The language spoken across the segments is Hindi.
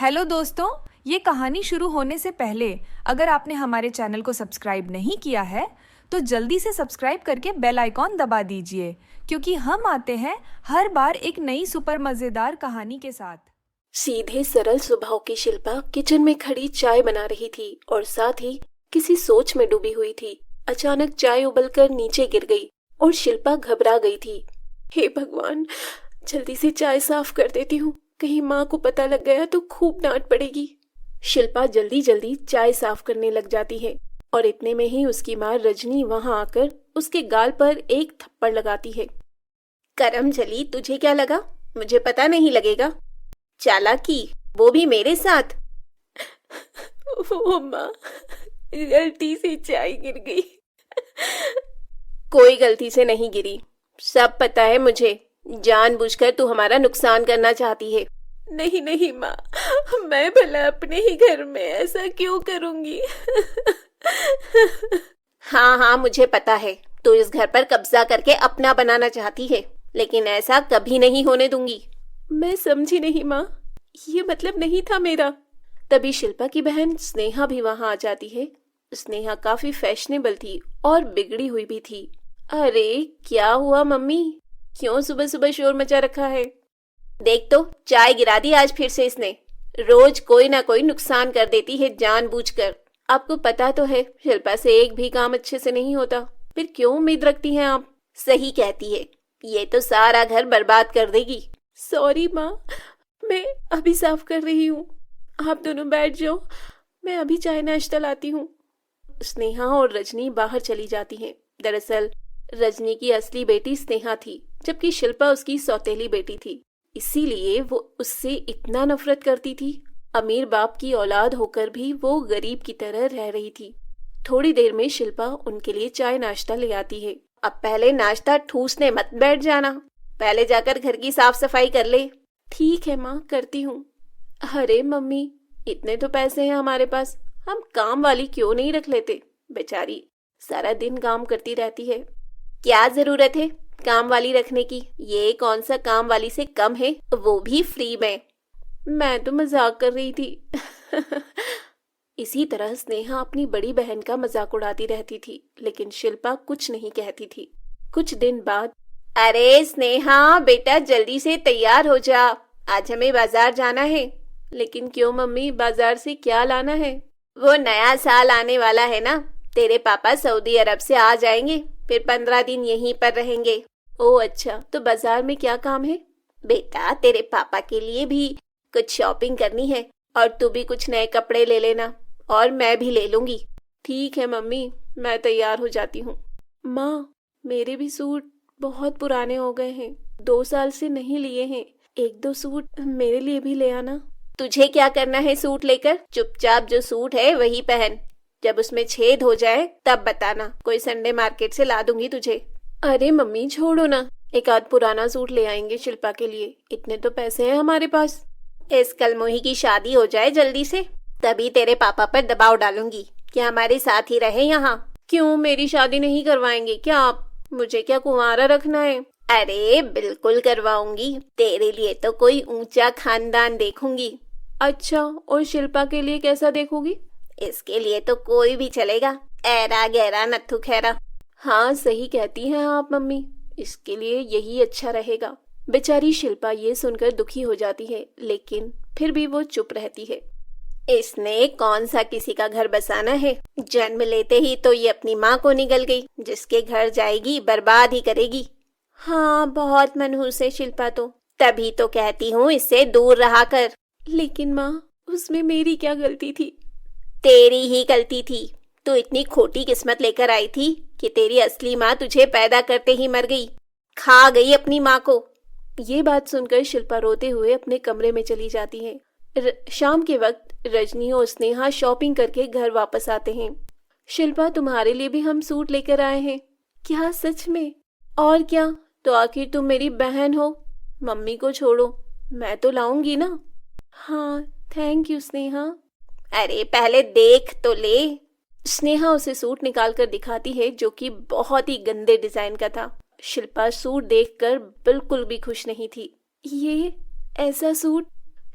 हेलो दोस्तों, ये कहानी शुरू होने से पहले अगर आपने हमारे चैनल को सब्सक्राइब नहीं किया है तो जल्दी से सब्सक्राइब करके बेल आइकॉन दबा दीजिए, क्योंकि हम आते हैं हर बार एक नई सुपर मज़ेदार कहानी के साथ। सीधे सरल स्वभाव की शिल्पा किचन में खड़ी चाय बना रही थी और साथ ही किसी सोच में डूबी हुई थी। अचानक चाय उबलकर नीचे गिर गई और शिल्पा घबरा गई थी। हे भगवान, जल्दी से चाय साफ कर देती हूँ, कहीं माँ को पता लग गया तो खूब डांट पड़ेगी। शिल्पा जल्दी जल्दी चाय साफ करने लग जाती है और इतने में ही उसकी माँ रजनी वहां आकर उसके गाल पर एक थप्पड़ लगाती है। करम चली, तुझे क्या लगा मुझे पता नहीं लगेगा? चालाकी, वो भी मेरे साथ। वो माँ, गलती से चाय गिर गई। कोई गलती से नहीं गिरी, सब पता है मुझे। जानबूझकर तू हमारा नुकसान करना चाहती है। नहीं नहीं माँ, मैं भला अपने ही घर में ऐसा क्यों करूंगी? हाँ हाँ, मुझे पता है तू इस घर पर कब्जा करके अपना बनाना चाहती है, लेकिन ऐसा कभी नहीं होने दूंगी। मैं समझी नहीं माँ, ये मतलब नहीं था मेरा। तभी शिल्पा की बहन स्नेहा भी वहां आ जाती है। स्नेहा काफी फैशनेबल थी और बिगड़ी हुई भी थी। अरे क्या हुआ मम्मी, क्यों सुबह सुबह शोर मचा रखा है? देख तो, चाय गिरा दी आज फिर से इसने। रोज कोई ना कोई नुकसान कर देती है जानबूझकर। आपको पता तो है शिल्पा से एक भी काम अच्छे से नहीं होता, फिर क्यों उम्मीद रखती हैं आप? सही कहती है, ये तो सारा घर बर्बाद कर देगी। सॉरी माँ, मैं अभी साफ कर रही हूँ, आप दोनों बैठ जाओ, मैं अभी चाय नाश्ता लाती हूँ। स्नेहा और रजनी बाहर चली जाती हैं। दरअसल रजनी की असली बेटी स्नेहा थी, जबकि शिल्पा उसकी सौतेली बेटी थी। इसीलिए वो उससे इतना नफरत करती थी। अमीर बाप की औलाद होकर भी वो गरीब की तरह रह रही थी। थोड़ी देर में शिल्पा उनके लिए चाय नाश्ता ले आती है। अब पहले नाश्ता ठूसने मत बैठ जाना, पहले जाकर घर की साफ सफाई कर ले। ठीक है माँ, करती हूँ। अरे मम्मी, इतने तो पैसे हैं हमारे पास, हम काम वाली क्यों नहीं रख लेते? बेचारी सारा दिन काम करती रहती है, क्या जरूरत है काम वाली रखने की? ये कौन सा काम वाली से कम है, वो भी फ्री में। मैं तो मजाक कर रही थी। इसी तरह स्नेहा अपनी बड़ी बहन का मजाक उड़ाती रहती थी, लेकिन शिल्पा कुछ नहीं कहती थी। कुछ दिन बाद, अरे स्नेहा बेटा, जल्दी से तैयार हो जा, आज हमें बाजार जाना है। लेकिन क्यों मम्मी, बाजार से क्या लाना है? वो नया साल आने वाला है ना, तेरे पापा सऊदी अरब से आ जाएंगे, फिर 15 दिन यहीं पर रहेंगे। ओह अच्छा, तो बाजार में क्या काम है? बेटा, तेरे पापा के लिए भी कुछ शॉपिंग करनी है और तू भी कुछ नए कपड़े ले लेना, और मैं भी ले लूंगी। ठीक है मम्मी, मैं तैयार हो जाती हूँ। माँ, मेरे भी सूट बहुत पुराने हो गए हैं, 2 साल से नहीं लिए हैं, 1-2 सूट मेरे लिए भी ले आना। तुझे क्या करना है सूट लेकर? चुपचाप जो सूट है वही पहन, जब उसमें छेद हो जाए तब बताना, कोई संडे मार्केट से ला दूंगी तुझे। अरे मम्मी छोड़ो ना, एक आध पुराना सूट ले आएंगे शिल्पा के लिए, इतने तो पैसे हैं हमारे पास। इस कलमोही की शादी हो जाए जल्दी से, तभी तेरे पापा पर दबाव डालूंगी कि हमारे साथ ही रहे यहाँ। क्यों, मेरी शादी नहीं करवाएंगे क्या आप? मुझे क्या कुंवारा रखना है? अरे बिल्कुल करवाऊंगी, तेरे लिए तो कोई ऊंचा खानदान देखूंगी। अच्छा, और शिल्पा के लिए कैसा देखोगी? इसके लिए तो कोई भी चलेगा, ऐरा गहरा नत्थु खैरा। हाँ सही कहती हैं आप मम्मी, इसके लिए यही अच्छा रहेगा। बेचारी शिल्पा ये सुनकर दुखी हो जाती है, लेकिन फिर भी वो चुप रहती है। इसने कौन सा किसी का घर बसाना है? जन्म लेते ही तो ये अपनी माँ को निगल गई, जिसके घर जाएगी बर्बाद ही करेगी। हाँ, बहुत मनहूस है शिल्पा तो, तभी तो कहती हूँ इससे दूर रहा कर। लेकिन माँ, उसमें मेरी क्या गलती थी? तेरी ही गलती थी, तू इतनी खोटी किस्मत लेकर आई थी कि तेरी असली माँ तुझे पैदा करते ही मर गई, खा गई अपनी माँ को। ये बात सुनकर शिल्पा रोते हुए अपने कमरे में चली जाती है। शाम के वक्त रजनी और स्नेहा शॉपिंग करके घर वापस आते हैं। शिल्पा, तुम्हारे लिए भी हम सूट लेकर आए हैं। क्या सच में? और क्या, तो आखिर तुम मेरी बहन हो। मम्मी को छोड़ो, मैं तो लाऊंगी ना। हाँ, थैंक यू स्नेहा। अरे पहले देख तो ले। स्नेहा उसे सूट निकाल कर दिखाती है, जो कि बहुत ही गंदे डिजाइन का था। शिल्पा सूट देखकर बिल्कुल भी खुश नहीं थी। ये ऐसा सूट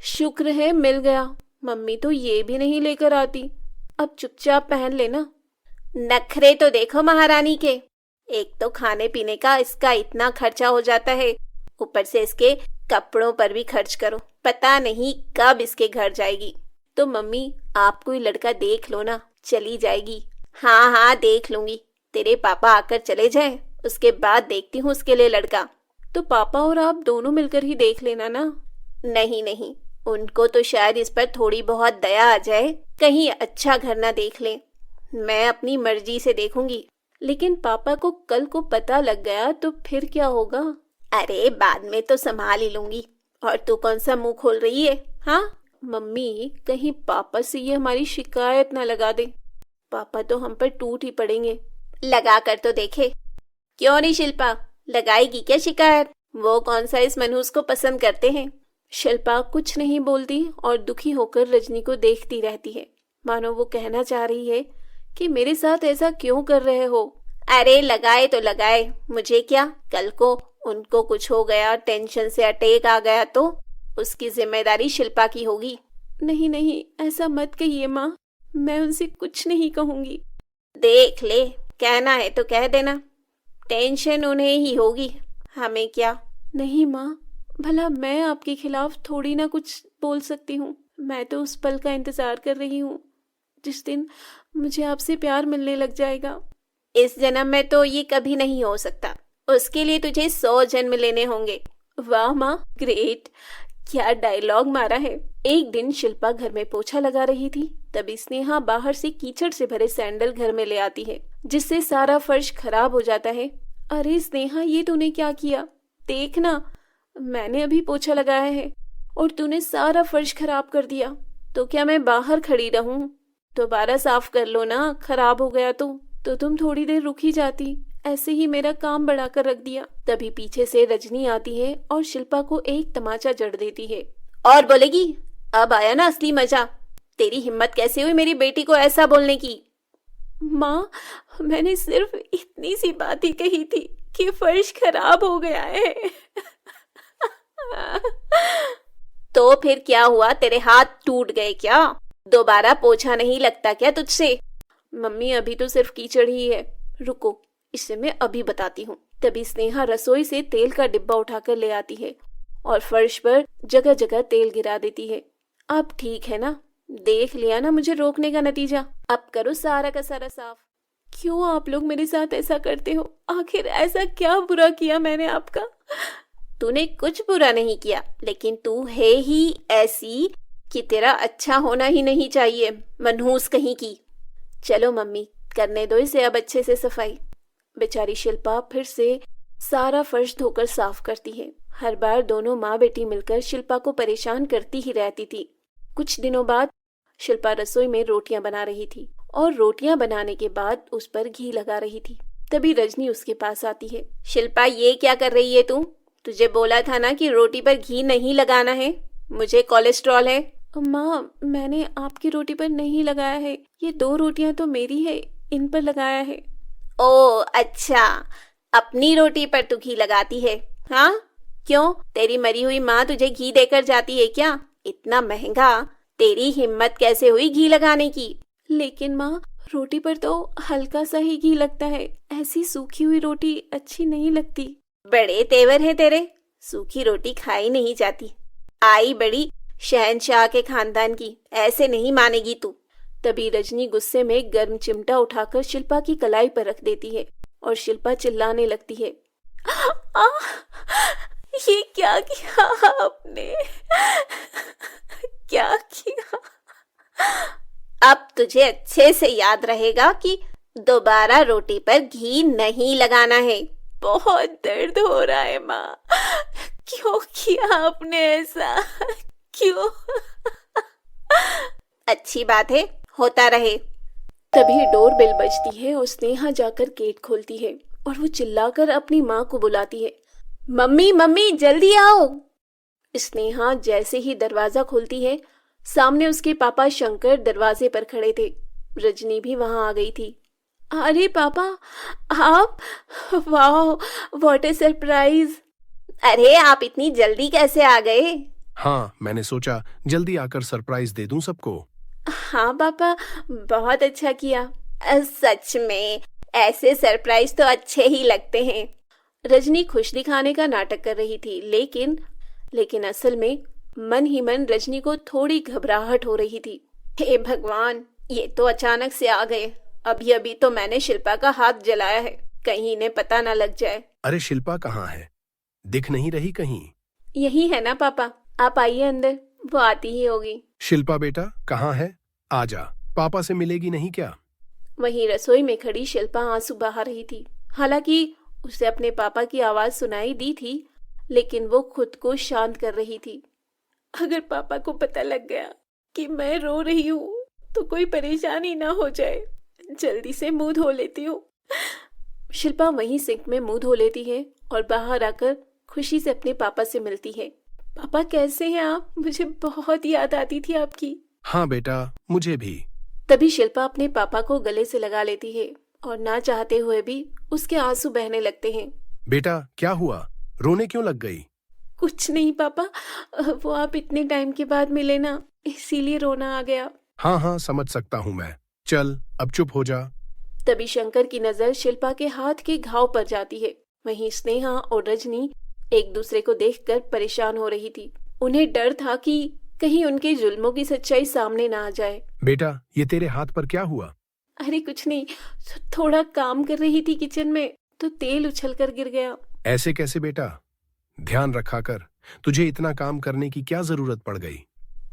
शुक्र है मिल गया, मम्मी तो ये भी नहीं लेकर आती। अब चुपचाप पहन लेना। नखरे तो देखो महारानी के, एक तो खाने पीने का इसका इतना खर्चा हो जाता है, ऊपर से इसके कपड़ों पर भी खर्च करो, पता नहीं कब इसके घर जाएगी। तो मम्मी आप कोई लड़का देख लो ना, चली जाएगी। हाँ हाँ देख लूंगी, तेरे पापा आकर चले जाए उसके बाद देखती हूँ उसके लिए लड़का। तो पापा और आप दोनों मिलकर ही देख लेना ना। नहीं नहीं, उनको तो शायद इस पर थोड़ी बहुत दया आ जाए, कहीं अच्छा घर ना देख लें। मैं अपनी मर्जी से देखूंगी। लेकिन पापा को कल को पता लग गया तो फिर क्या होगा? अरे बाद में तो संभाल ही लूंगी। और तू कौन सा मुंह खोल रही है? हाँ मम्मी, कहीं पापा से ये हमारी शिकायत ना लगा दे। पापा तो हम पर टूट ही पड़ेंगे। लगा कर तो देखे। क्यों नहीं शिल्पा, लगाएगी क्या शिकायत? वो कौन सा इस मनहूस को पसंद करते हैं? शिल्पा कुछ नहीं बोलती और दुखी होकर रजनी को देखती रहती है, मानो वो कहना चाह रही है कि मेरे साथ ऐसा क्यों कर रहे हो? अरे लगाए तो लगाए, मुझे क्या? कल को उनको कुछ हो गया, टेंशन से अटैक आ गया तो उसकी जिम्मेदारी शिल्पा की होगी। नहीं नहीं, ऐसा मत कहिए माँ, मैं उनसे कुछ नहीं कहूंगी। देख ले, कहना है तो कह देना, टेंशन उन्हें ही होगी, हमें क्या। नहीं माँ, भला मैं आपके खिलाफ थोड़ी ना कुछ बोल सकती हूँ। मैं तो उस पल का इंतजार कर रही हूँ जिस दिन मुझे आपसे प्यार मिलने लग जाएगा। इस जन्म में तो ये कभी नहीं हो सकता, उसके लिए तुझे 100 जन्म लेने होंगे। वाह माँ, ग्रेट, क्या डायलॉग मारा है। एक दिन शिल्पा घर में पोछा लगा रही थी, तभी स्नेहा बाहर से कीचड़ से भरे सैंडल घर में ले आती है, जिससे सारा फर्श खराब हो जाता है। अरे स्नेहा, ये तूने क्या किया? देखना, मैंने अभी पोछा लगाया है और तूने सारा फर्श खराब कर दिया। तो क्या मैं बाहर खड़ी रहूं? दोबारा साफ कर लो ना, खराब हो गया तो तुम थोड़ी देर रुक ही जाती। ऐसे ही मेरा काम बढ़ाकर रख दिया। तभी पीछे से रजनी आती है और शिल्पा को एक तमाचा जड़ देती है और बोलेगी, अब आया ना असली मजा? तेरी हिम्मत कैसे हुई मेरी बेटी को ऐसा बोलने की? माँ, मैंने सिर्फ इतनी सी बात ही कही थी कि फर्श खराब हो गया है। तो फिर क्या हुआ, तेरे हाथ टूट गए क्या? दोबारा पोछा नहीं लगता क्या तुझसे? मम्मी अभी तो सिर्फ कीचड़ ही है, रुको इसे मैं अभी बताती हूँ। तभी स्नेहा रसोई से तेल का डिब्बा उठाकर ले आती है और फर्श पर जगह जगह तेल गिरा देती है। अब ठीक है ना, देख लिया ना मुझे रोकने का नतीजा। अब करो सारा का सारा साफ। क्यों आप लोग मेरे साथ ऐसा करते हो? आखिर ऐसा क्या बुरा किया मैंने आपका? तूने कुछ बुरा नहीं किया, लेकिन तू है ही ऐसी कि तेरा अच्छा होना ही नहीं चाहिए, मनहूस कहीं की। चलो मम्मी, करने दो इसे अब अच्छे से सफाई। बेचारी शिल्पा फिर से सारा फर्श धोकर साफ करती है। हर बार दोनों माँ बेटी मिलकर शिल्पा को परेशान करती ही रहती थी। कुछ दिनों बाद शिल्पा रसोई में रोटियां बना रही थी और रोटियां बनाने के बाद उस पर घी लगा रही थी। तभी रजनी उसके पास आती है। शिल्पा, ये क्या कर रही है तू? तुझे बोला था ना कि रोटी पर घी नहीं लगाना है, मुझे कोलेस्ट्रॉल है। माँ, मैंने आपकी रोटी पर नहीं लगाया है, ये 2 रोटियां तो मेरी है, इन पर लगाया है। ओ अच्छा, अपनी रोटी पर तू घी लगाती है? हाँ क्यों, तेरी मरी हुई माँ तुझे घी देकर जाती है क्या? इतना महंगा, तेरी हिम्मत कैसे हुई घी लगाने की? लेकिन माँ, रोटी पर तो हल्का सा ही घी लगता है, ऐसी सूखी हुई रोटी अच्छी नहीं लगती। बड़े तेवर है तेरे, सूखी रोटी खाई नहीं जाती। आई बड़ी शहंशाह के खानदान की, ऐसे नहीं मानेगी तू। तभी रजनी गुस्से में गर्म चिमटा उठाकर शिल्पा की कलाई पर रख देती है और शिल्पा चिल्लाने लगती है, आ, ये क्या किया आपने? क्या किया? अब तुझे अच्छे से याद रहेगा कि दोबारा रोटी पर घी नहीं लगाना है। बहुत दर्द हो रहा है माँ, क्यों किया आपने ऐसा? क्यों? अच्छी बात है, होता रहे। तभी डोरबेल बजती है और स्नेहा जाकर गेट खोलती है और वो चिल्लाकर अपनी माँ को बुलाती है, मम्मी मम्मी जल्दी आओ। स्नेहा जैसे ही दरवाजा खोलती है, सामने उसके पापा शंकर दरवाजे पर खड़े थे। रजनी भी वहां आ गई थी। अरे पापा, आप? वाह, व्हाट ए सरप्राइज। अरे आप इतनी जल्दी कैसे आ गए? हाँ, मैंने सोचा जल्दी आकर सरप्राइज दे दूं सबको। हाँ पापा, बहुत अच्छा किया। सच में ऐसे सरप्राइज तो अच्छे ही लगते हैं। रजनी खुश दिखाने का नाटक कर रही थी, लेकिन असल में मन ही मन रजनी को थोड़ी घबराहट हो रही थी। हे भगवान, ये तो अचानक से आ गए। अभी अभी तो मैंने शिल्पा का हाथ जलाया है, कहीं इन्हें पता ना लग जाए। अरे शिल्पा कहाँ है? दिख नहीं रही कहीं। यही है ना पापा, आप आइए अंदर, वो आती ही होगी। शिल्पा बेटा कहाँ है? आजा, पापा से मिलेगी नहीं क्या? वहीं रसोई में खड़ी शिल्पा आंसू बहा रही थी। हालांकि उसे अपने पापा की आवाज सुनाई दी थी, लेकिन वो खुद को शांत कर रही थी। अगर पापा को पता लग गया कि मैं रो रही हूँ तो कोई परेशानी ना हो जाए। जल्दी से मुंह धो लेती हूँ। शिल्पा वहीं सिंक में मुंह धो लेती है और बाहर आकर खुशी से अपने पापा से मिलती है। पापा कैसे हैं आप? मुझे बहुत याद आती थी आपकी। हाँ बेटा, मुझे भी। तभी शिल्पा अपने पापा को गले से लगा लेती है और ना चाहते हुए भी उसके आंसू बहने लगते हैं। बेटा क्या हुआ? रोने क्यों लग गई? कुछ नहीं पापा, वो आप इतने टाइम के बाद मिले ना, इसीलिए रोना आ गया। हाँ हाँ, समझ सकता हूँ मैं। चल अब चुप हो जा। तभी शंकर की नजर शिल्पा के हाथ के घाव पर जाती है। वहीं स्नेहा और रजनी एक दूसरे को देखकर परेशान हो रही थी। उन्हें डर था कि कहीं उनके जुल्मों की सच्चाई सामने ना आ जाए। बेटा ये तेरे हाथ पर क्या हुआ? अरे कुछ नहीं, थोड़ा काम कर रही थी किचन में तो तेल उछलकर गिर गया। ऐसे कैसे बेटा? ध्यान रखा कर। तुझे इतना काम करने की क्या जरूरत पड़ गई?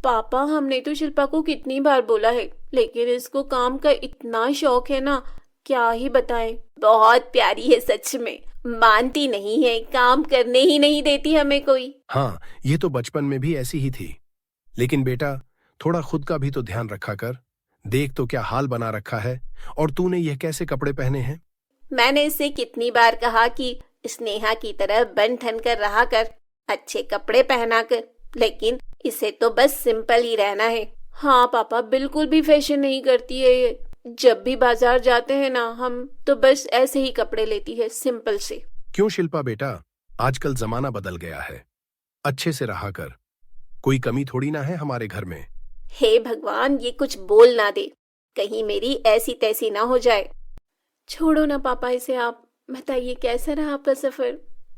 पापा, हमने तो शिल्पा को कितनी बार बोला है, लेकिन इसको काम का इतना शौक है ना, क्या ही बताएं। बहुत प्यारी है सच में, मानती नहीं है, काम करने ही नहीं देती हमें कोई। हाँ, ये तो बचपन में भी ऐसी ही थी। लेकिन बेटा थोड़ा खुद का भी तो ध्यान रखा कर। देख तो क्या हाल बना रखा है, और तूने यह कैसे कपड़े पहने हैं? मैंने इससे कितनी बार कहा कि स्नेहा की तरह बन ठन कर रहा कर, अच्छे कपड़े पहना कर, लेकिन इसे तो बस सिंपल ही रहना है। हाँ पापा, बिल्कुल भी फैशन नहीं करती है ये। जब भी बाजार जाते हैं ना हम, तो बस ऐसे ही कपड़े लेती है, सिंपल से। क्यों शिल्पा बेटा, आजकल जमाना बदल गया है। अच्छे से रहा कर। कोई कमी थोड़ी ना है हमारे घर में। हे भगवान, ये कुछ बोल ना दे, कहीं मेरी ऐसी तैसी ना हो जाए। छोड़ो ना पापा इसे आप। बताइए कैसा रहा आपका सफर?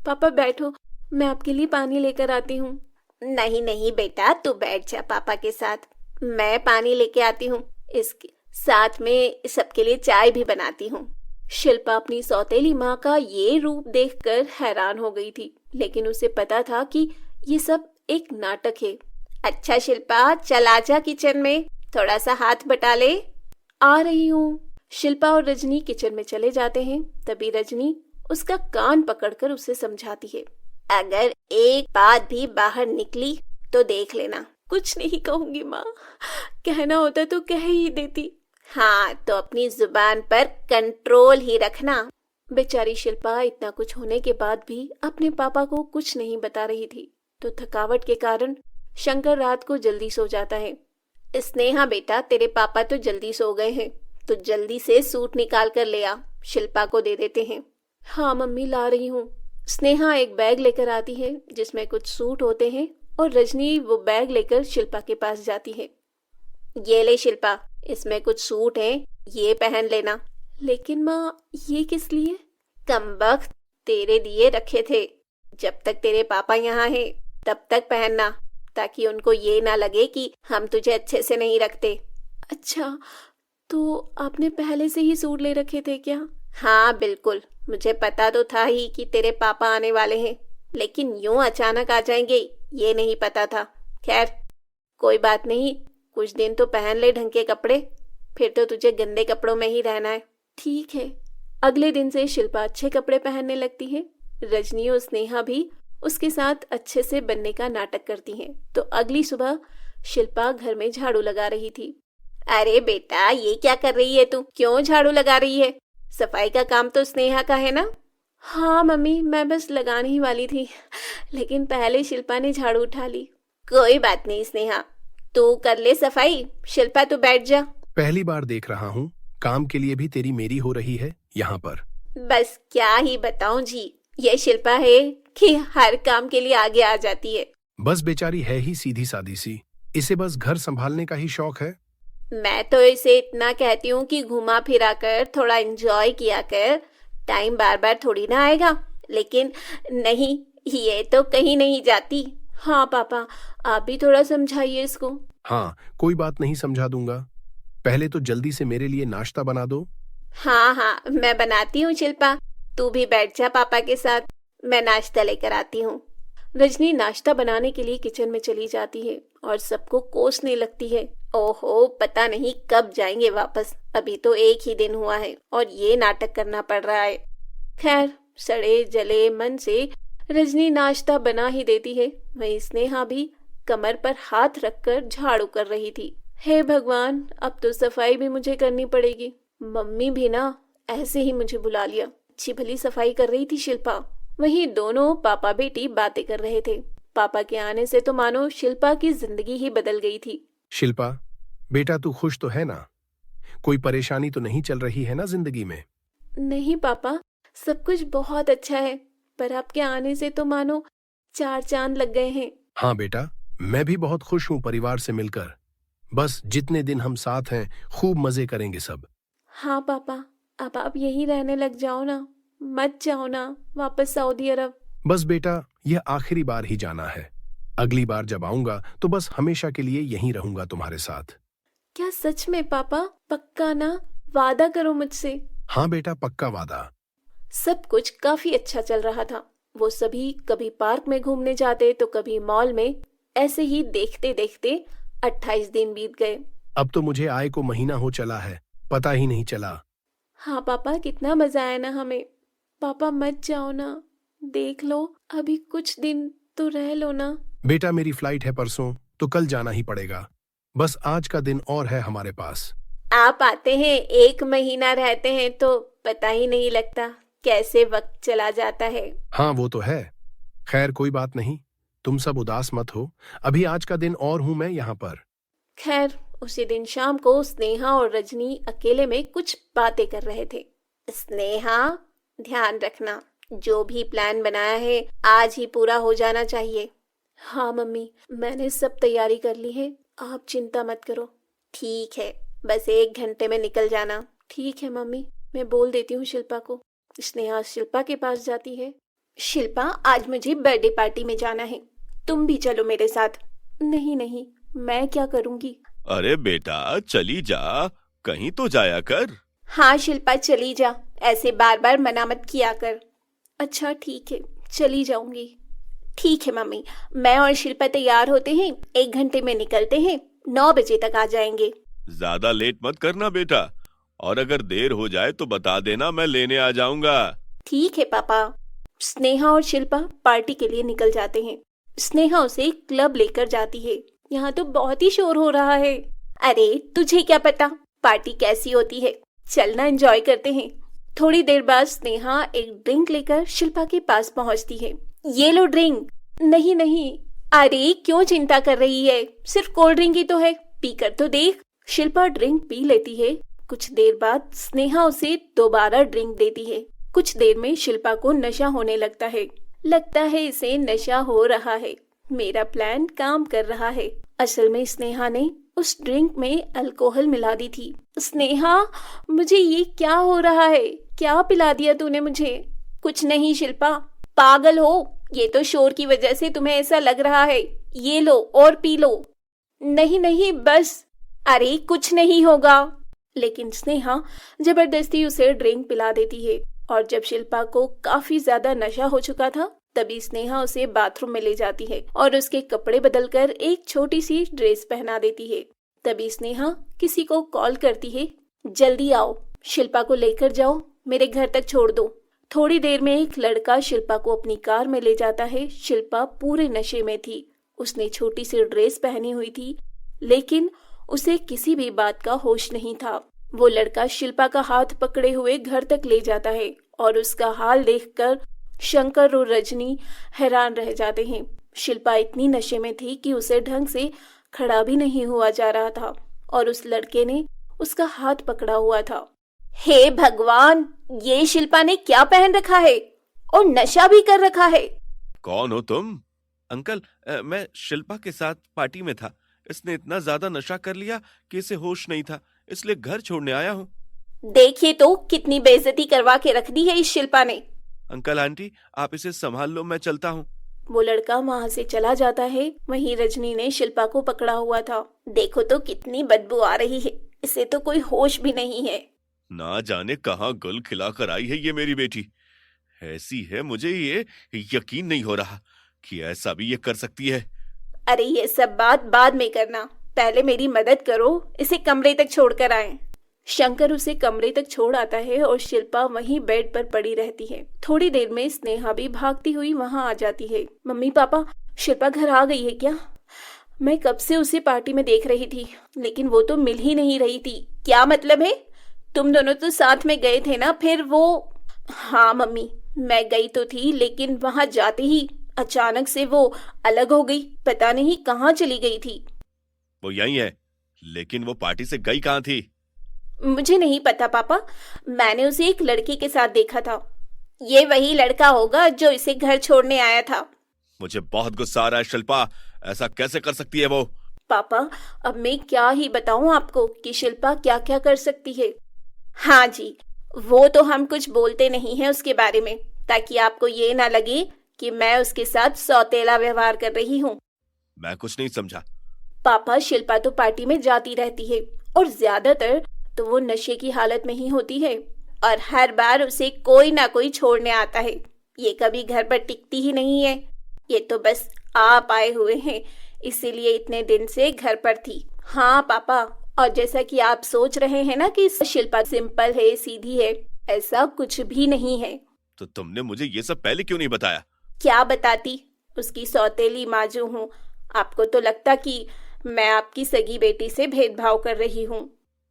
पापा बैठो, मैं आपके लिए पानी लेकर आती हूँ। नहीं नहीं बेटा, तू बैठ जा पापा के साथ, मैं पानी लेके आती हूँ। इसके साथ में सबके लिए चाय भी बनाती हूँ। शिल्पा अपनी सौतेली माँ का ये रूप देखकर हैरान हो गई थी, लेकिन उसे पता था कि ये सब एक नाटक है। अच्छा शिल्पा, चल आजा किचन में, थोड़ा सा हाथ बटा ले। आ रही हूँ। शिल्पा और रजनी किचन में चले जाते हैं। तभी रजनी उसका कान पकड़कर उसे समझाती है, अगर एक बात भी बाहर निकली तो देख लेना। कुछ नहीं कहूंगी माँ, कहना होता तो कह ही देती। हाँ, तो अपनी जुबान पर कंट्रोल ही रखना। बेचारी शिल्पा इतना कुछ होने के बाद भी अपने पापा को कुछ नहीं बता रही थी, तो थकावट के कारण शंकर रात को जल्दी सो जाता है। स्नेहा बेटा, तेरे पापा तो जल्दी सो गए हैं, तो जल्दी से सूट निकाल कर ले आ, शिल्पा को दे देते हैं। हाँ मम्मी, ला रही हूँ। स्नेहा एक बैग लेकर आती है जिसमें कुछ सूट होते हैं, और रजनी वो बैग लेकर शिल्पा के पास जाती है। ये ले शिल्पा, इसमें कुछ सूट हैं, ये पहन लेना। लेकिन माँ, ये किस लिए? कमबख्त, तेरे लिए रखे थे। जब तक तेरे पापा यहाँ हैं तब तक पहनना, ताकि उनको ये ना लगे कि हम तुझे अच्छे से नहीं रखते। अच्छा, तो आपने पहले से ही सूट ले रखे थे क्या? हाँ बिल्कुल, मुझे पता तो था ही कि तेरे पापा आने वाले हैं, लेकिन यूं अचानक आ जाएंगे ये नहीं पता था। खैर कोई बात नहीं, कुछ दिन तो पहन ले ढंग के कपड़े, फिर तो तुझे गंदे कपड़ों में ही रहना है। ठीक है। अगले दिन से शिल्पा अच्छे कपड़े पहनने लगती है। रजनी और स्नेहा भी उसके साथ अच्छे से बनने का नाटक करती हैं। तो अगली सुबह शिल्पा घर में झाड़ू लगा रही थी। अरे बेटा, ये क्या कर रही है तू? क्यों झाड़ू लगा रही है? सफाई का काम तो स्नेहा का है ना? हाँ मम्मी, मैं बस लगाने ही वाली थी, लेकिन पहले शिल्पा ने झाड़ू उठा ली। कोई बात नहीं स्नेहा, तू कर ले सफाई। शिल्पा तू बैठ जा। पहली बार देख रहा हूँ, काम के लिए भी तेरी मेरी हो रही है यहाँ पर। बस क्या ही बताऊं जी, ये शिल्पा है कि हर काम के लिए आगे आ जाती है। बस बेचारी है ही सीधी सादी सी, इसे बस घर संभालने का ही शौक है। मैं तो इसे इतना कहती हूँ कि घुमा फिरा कर थोड़ा एंजॉय किया कर, टाइम बार बार थोड़ी ना आएगा। लेकिन नहीं, ये तो कहीं नहीं जाती। हाँ पापा, आप भी थोड़ा समझाइए इसको। हाँ, कोई बात नहीं, समझा दूंगा। पहले तो जल्दी से मेरे लिए नाश्ता बना दो। हाँ हाँ, मैं बनाती हूँ शिल्पा, तू भी बैठ जा पापा के साथ, मैं नाश्ता लेकर आती हूँ। रजनी नाश्ता बनाने के लिए किचन में चली जाती है और सबको कोसने लगती है। ओहो, पता नहीं कब जाएंगे वापस, अभी तो एक ही दिन हुआ है और ये नाटक करना पड़ रहा है। खैर, सड़े जले मन से रजनी नाश्ता बना ही देती है। वहीं स्नेहा भी कमर पर हाथ रखकर झाड़ू कर रही थी। हे भगवान, अब तो सफाई भी मुझे करनी पड़ेगी। मम्मी भी ना ऐसे ही मुझे बुला लिया। अच्छी भली सफाई कर रही थी शिल्पा। वहीं दोनों पापा बेटी बातें कर रहे थे। पापा के आने से तो मानो शिल्पा की जिंदगी ही बदल गई थी। शिल्पा, बेटा तू खुश तो है ना? कोई परेशानी तो नहीं चल रही है ना जिंदगी में? नहीं पापा, सब कुछ बहुत अच्छा है, पर आपके आने से तो मानो चार चांद लग गए हैं। हाँ बेटा, मैं भी बहुत खुश हूँ परिवार से मिलकर। बस जितने दिन हम साथ हैं खूब मजे करेंगे सब। हाँ पापा, अब आप यहीं रहने लग जाओ ना, मत जाओ ना वापस सऊदी अरब। बस बेटा, यह आखिरी बार ही जाना है। अगली बार जब आऊंगा तो बस हमेशा के लिए यहीं रहूंगा तुम्हारे साथ। क्या सच में पापा? पक्का ना? वादा करो मुझसे। हाँ बेटा, पक्का वादा। सब कुछ काफी अच्छा चल रहा था। वो सभी कभी पार्क में घूमने जाते तो कभी मॉल में। ऐसे ही देखते देखते 28 दिन बीत गए। अब तो मुझे आए को महीना हो चला है, पता ही नहीं चला। हाँ पापा, कितना मजा आया ना हमें। पापा मत जाओ ना, देख लो अभी कुछ दिन तो रह लो ना। बेटा, मेरी फ्लाइट है परसों, तो कल जाना ही पड़ेगा। बस आज का दिन और है हमारे पास। आप आते हैं, 1 महीना रहते हैं तो पता ही नहीं लगता कैसे वक्त चला जाता है। हाँ वो तो है। खैर कोई बात नहीं, तुम सब उदास मत हो। अभी आज का दिन और हूं मैं यहाँ पर। खैर, उसी दिन शाम को स्नेहा और रजनी अकेले में कुछ बातें कर रहे थे। स्नेहा, ध्यान रखना, जो भी प्लान बनाया है आज ही पूरा हो जाना चाहिए। हाँ मम्मी, मैंने सब तैयारी कर ली है, आप चिंता मत करो। ठीक है, बस 1 घंटे में निकल जाना। ठीक है मम्मी, मैं बोल देती हूँ शिल्पा को। स्नेहा शिल्पा के पास जाती है। शिल्पा, आज मुझे बर्थडे पार्टी में जाना है, तुम भी चलो मेरे साथ। नहीं नहीं, मैं क्या करूँगी। अरे बेटा, चली जा, कहीं तो जाया कर। हाँ शिल्पा, चली जा, ऐसे बार बार मना मत किया कर। अच्छा ठीक है, चली जाऊंगी। ठीक है मम्मी, मैं और शिल्पा तैयार होते हैं, 1 घंटे में निकलते हैं, 9 बजे तक आ जाएंगे। ज्यादा लेट मत करना बेटा, और अगर देर हो जाए तो बता देना, मैं लेने आ जाऊंगा। ठीक है पापा। स्नेहा और शिल्पा पार्टी के लिए निकल जाते हैं। स्नेहा उसे क्लब लेकर जाती है। यहाँ तो बहुत ही शोर हो रहा है। अरे तुझे क्या पता पार्टी कैसी होती है, चलना एंजॉय करते हैं। थोड़ी देर बाद स्नेहा एक ड्रिंक लेकर शिल्पा के पास पहुँचती है। ये लो ड्रिंक। नहीं नहीं। अरे क्यों चिंता कर रही है, सिर्फ कोल्ड ड्रिंक ही तो है, पीकर तो देख। शिल्पा ड्रिंक पी लेती है। कुछ देर बाद स्नेहा उसे दोबारा ड्रिंक देती है। कुछ देर में शिल्पा को नशा होने लगता है। लगता है इसे नशा हो रहा है। मेरा प्लान काम कर रहा है। असल में स्नेहा ने उस ड्रिंक में अल्कोहल मिला दी थी। स्नेहा, मुझे ये क्या हो रहा है, क्या पिला दिया तूने मुझे। कुछ नहीं शिल्पा, पागल हो, ये तो शोर की वजह से तुम्हें ऐसा लग रहा है। ये लो और पी लो। नहीं नहीं बस। अरे कुछ नहीं होगा। लेकिन स्नेहा जबरदस्ती उसे ड्रिंक पिला देती है। और जब शिल्पा को काफी ज्यादा नशा हो चुका था, तभी स्नेहा उसे बाथरूम में ले जाती है और उसके कपड़े बदलकर एक छोटी सी ड्रेस पहना देती है। तभी स्नेहा किसी को कॉल करती है, जल्दी आओ, शिल्पा को लेकर जाओ, मेरे घर तक छोड़ दो। थोड़ी देर में एक लड़का शिल्पा को अपनी कार में ले जाता है। शिल्पा पूरे नशे में थी। उसने छोटी सी ड्रेस पहनी हुई थी, लेकिन उसे किसी भी बात का होश नहीं था। वो लड़का शिल्पा का हाथ पकड़े हुए घर तक ले जाता है और उसका हाल देखकर शंकर और रजनी हैरान रह जाते हैं। शिल्पा इतनी नशे में थी कि उसे ढंग से खड़ा भी नहीं हुआ जा रहा था और उस लड़के ने उसका हाथ पकड़ा हुआ था। हे भगवान, ये शिल्पा ने क्या पहन रखा है और नशा भी कर रखा है। कौन हो तुम? अंकल, मैं शिल्पा के साथ पार्टी में था। इसने इतना ज्यादा नशा कर लिया कि इसे होश नहीं था, इसलिए घर छोड़ने आया हूँ। देखिए तो कितनी बेइज्जती करवा के रख दी है इस शिल्पा ने। अंकल आंटी, आप इसे संभाल लो, मैं चलता हूँ। वो लड़का वहां से चला जाता है। वहीं रजनी ने शिल्पा को पकड़ा हुआ था। देखो तो कितनी बदबू आ रही है, इसे तो कोई होश भी नहीं है। ना जाने कहाँ गुल खिलाकर आई है ये मेरी बेटी। ऐसी है, मुझे ये यकीन नहीं हो रहा कि ऐसा भी ये कर सकती है। अरे ये सब बात बाद में करना, पहले मेरी मदद करो, इसे कमरे तक छोड़कर आए। शंकर उसे कमरे तक छोड़ आता है और शिल्पा वहीं बेड पर पड़ी रहती है। थोड़ी देर में स्नेहा भी भागती हुई वहां आ जाती है। मम्मी पापा, शिल्पा घर आ गई है क्या? मैं कब से उसे पार्टी में देख रही थी, लेकिन वो तो मिल ही नहीं रही थी। क्या मतलब है? तुम दोनों तो साथ में गए थे ना फिर वो? हाँ मम्मी, मैं गई तो थी, लेकिन वहां जाते ही अचानक से वो अलग हो गई। पता नहीं कहाँ चली गई थी। वो यही है, लेकिन वो पार्टी से गई कहाँ थी? मुझे नहीं पता पापा, मैंने उसे एक लड़के के साथ देखा था। ये वही लड़का होगा जो इसे घर छोड़ने आया था। मुझे बहुत गुस्सा आ रहा है शिल्पा, ऐसा कैसे कर सकती है वो? पापा, अब मैं क्या ही बताऊं आपको कि शिल्पा क्या क्या कर सकती है। हाँ जी, वो तो हम कुछ बोलते नहीं हैं उसके बारे में, ताकि आपको ये ना लगे कि मैं उसके साथ सौतेला व्यवहार कर रही हूँ। मैं कुछ नहीं समझा। पापा, शिल्पा तो पार्टी में जाती रहती है और ज्यादातर तो वो नशे की हालत में ही होती है, और हर बार उसे कोई ना कोई छोड़ने आता है। ये कभी घर पर टिकती ही नहीं है। ये तो बस आप आए हुए हैं, इसीलिए इतने दिन से घर पर थी। हाँ पापा, और जैसा कि आप सोच रहे हैं ना कि शिल्पा सिंपल है, सीधी है, ऐसा कुछ भी नहीं है। तो तुमने मुझे ये सब पहले क्यों नहीं बताया? क्या बताती, उसकी सौतेली माँ जो हूँ। आपको तो लगता कि मैं आपकी सगी बेटी से भेदभाव कर रही हूँ।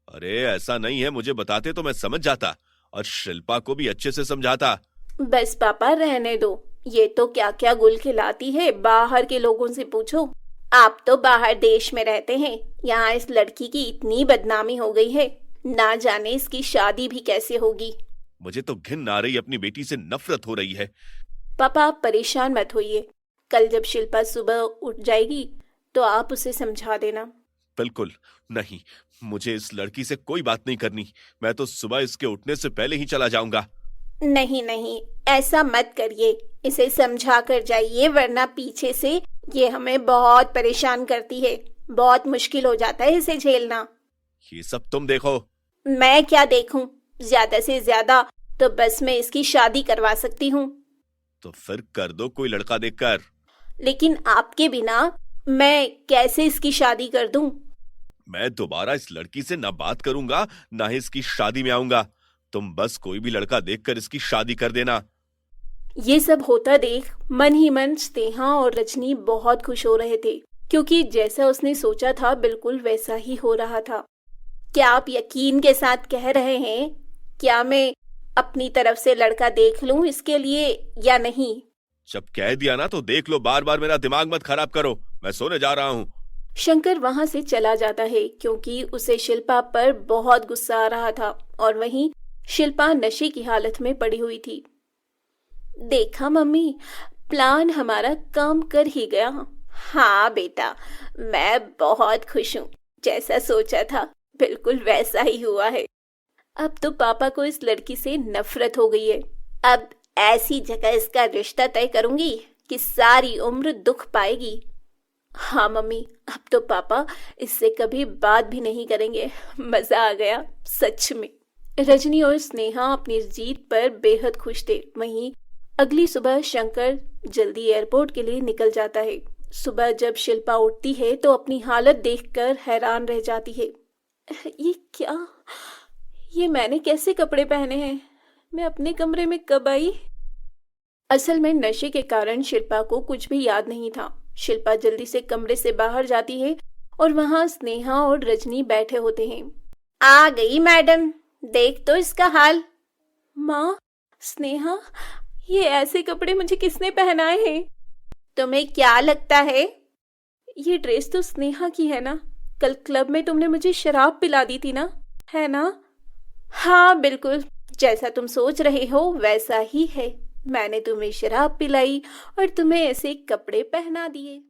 अरे ऐसा नहीं है, मुझे बताते तो मैं समझ जाता और शिल्पा को भी अच्छे से समझाता। बस पापा रहने दो, ये तो क्या क्या गुल खिलाती है, बाहर के लोगों से पूछो। आप तो बाहर देश में रहते हैं, यहाँ इस लड़की की इतनी बदनामी हो गई है, ना जाने इसकी शादी भी कैसे होगी। मुझे तो घिन आ रही, अपनी बेटी से नफरत हो रही है। पापा आप परेशान मत होइए, कल जब शिल्पा सुबह उठ जाएगी तो आप उसे समझा देना। बिल्कुल नहीं, मुझे इस लड़की से कोई बात नहीं करनी। मैं तो सुबह इसके उठने से पहले ही चला जाऊंगा। नहीं नहीं, ऐसा मत करिए, इसे समझा कर जाइए, वरना पीछे से ये हमें बहुत परेशान करती है। बहुत मुश्किल हो जाता है इसे झेलना। ये सब तुम देखो। मैं क्या देखूं? ज्यादा से ज्यादा तो बस मैं इसकी शादी करवा सकती हूँ। तो फिर कर दो कोई लड़का देखकर। लेकिन आपके बिना मैं कैसे इसकी शादी कर दूं? मैं दोबारा इस लड़की से ना बात करूंगा, ना ही इसकी शादी में आऊंगा। तुम बस कोई भी लड़का देखकर इसकी शादी कर देना। ये सब होता देख मन ही मन स्नेहा और रजनी बहुत खुश हो रहे थे, क्योंकि जैसा उसने सोचा था बिल्कुल वैसा ही हो रहा था। क्या आप यकीन के साथ कह रहे हैं? क्या मैं अपनी तरफ से लड़का देख लूं इसके लिए या नहीं? जब कह दिया ना तो देख लो, बार बार मेरा दिमाग मत खराब करो, मैं सोने जा रहा हूँ। शंकर वहां से चला जाता है, क्योंकि उसे शिल्पा पर बहुत गुस्सा आ रहा था और वहीं शिल्पा नशे की हालत में पड़ी हुई थी। देखा मम्मी, प्लान हमारा काम कर ही गया। हाँ बेटा, मैं बहुत खुश हूँ, जैसा सोचा था बिल्कुल वैसा ही हुआ है। अब तो पापा को इस लड़की से नफरत हो गई है। अब ऐसी जगह इसका रिश्ता तय करूंगी कि सारी उम्र दुख पाएगी। हाँ मम्मी, अब तो पापा इससे कभी बात भी नहीं करेंगे। मजा आ गया सच में। रजनी और स्नेहा अपनी जीत पर बेहद खुश थे। वहीं अगली सुबह शंकर जल्दी एयरपोर्ट के लिए निकल जाता है। सुबह जब शिल्पा उठती है तो अपनी हालत देखकर हैरान रह जाती है। ये क्या, ये मैंने कैसे कपड़े पहने हैं? मैं अपने कमरे में कब आई? असल में नशे के कारण शिल्पा को कुछ भी याद नहीं था। शिल्पा जल्दी से कमरे से बाहर जाती है और वहां स्नेहा और रजनी बैठे होते हैं। आ गई मैडम, देख तो इसका हाल। माँ, स्नेहा, ये ऐसे कपड़े मुझे किसने पहनाए हैं? तुम्हें क्या लगता है? ये ड्रेस तो स्नेहा की है ना? कल क्लब में तुमने मुझे शराब पिला दी थी ना, है ना? हाँ बिल्कुल, जैसा तुम सोच रहे हो वैसा ही है। मैंने तुम्हें शराब पिलाई और तुम्हें ऐसे कपड़े पहना दिए।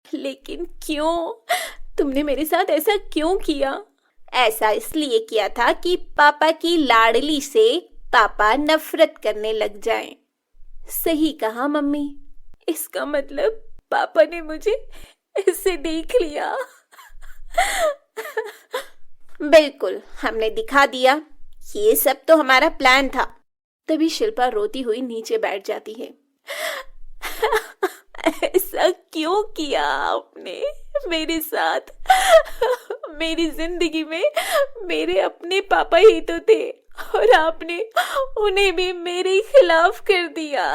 लेकिन क्यों? तुमने मेरे साथ ऐसा क्यों किया? ऐसा इसलिए किया था कि पापा की लाडली से पापा नफरत करने लग जाएं। सही कहा मम्मी। इसका मतलब पापा ने मुझे ऐसे देख लिया। बिल्कुल, हमने दिखा दिया। ये सब तो हमारा प्लान था। तभी शिल्पा रोती हुई नीचे बैठ जाती है। ऐसा क्यों किया आपने मेरे साथ? मेरी जिंदगी में मेरे अपने पापा ही तो थे और आपने उन्हें भी मेरे खिलाफ कर दिया।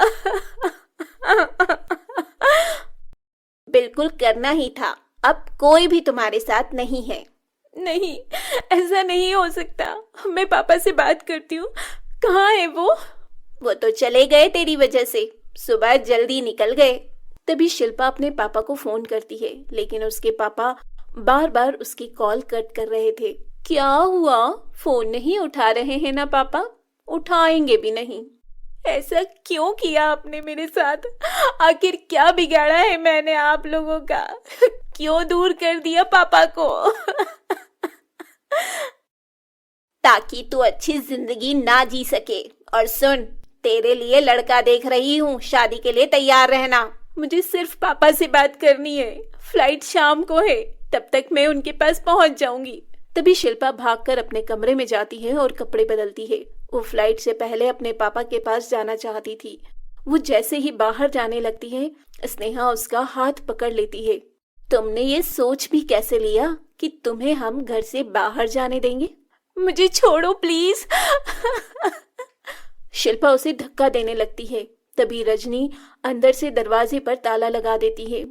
बिल्कुल करना ही था। अब कोई भी तुम्हारे साथ नहीं है। नहीं, ऐसा नहीं हो सकता। मैं पापा से बात करती हूँ। कहाँ है वो? वो तो चले गए तेरी वजह से। सुबह जल्दी निकल गए। तभी शिल्पा अपने पापा को फोन करती है, लेकिन उसके पापा बार बार उसकी कॉल कट कर रहे थे। क्या हुआ? फोन नहीं उठा रहे हैं ना पापा? उठाएंगे भी नहीं। ऐसा क्यों किया आपने मेरे साथ? आखिर क्या बिगाड़ा है मैंने आप लोगों का? क्यों दूर कर दिया पापा को? ताकि तू अच्छी जिंदगी ना जी सके। और सुन, तेरे लिए लड़का देख रही हूँ, शादी के लिए तैयार रहना। मुझे सिर्फ पापा से बात करनी है। फ्लाइट शाम को है, तब तक मैं उनके पास पहुंच जाऊंगी। तभी शिल्पा भागकर अपने कमरे में जाती है और कपड़े बदलती है। वो फ्लाइट से पहले अपने पापा के पास जाना चाहती थी। वो जैसे ही बाहर जाने लगती है, स्नेहा उसका हाथ पकड़ लेती है। तुमने ये सोच भी कैसे लिया कि तुम्हें हम घर से बाहर जाने देंगे? मुझे छोड़ो प्लीज। शिल्पा उसे धक्का देने लगती है। तभी रजनी अंदर से दरवाजे पर ताला लगा देती है।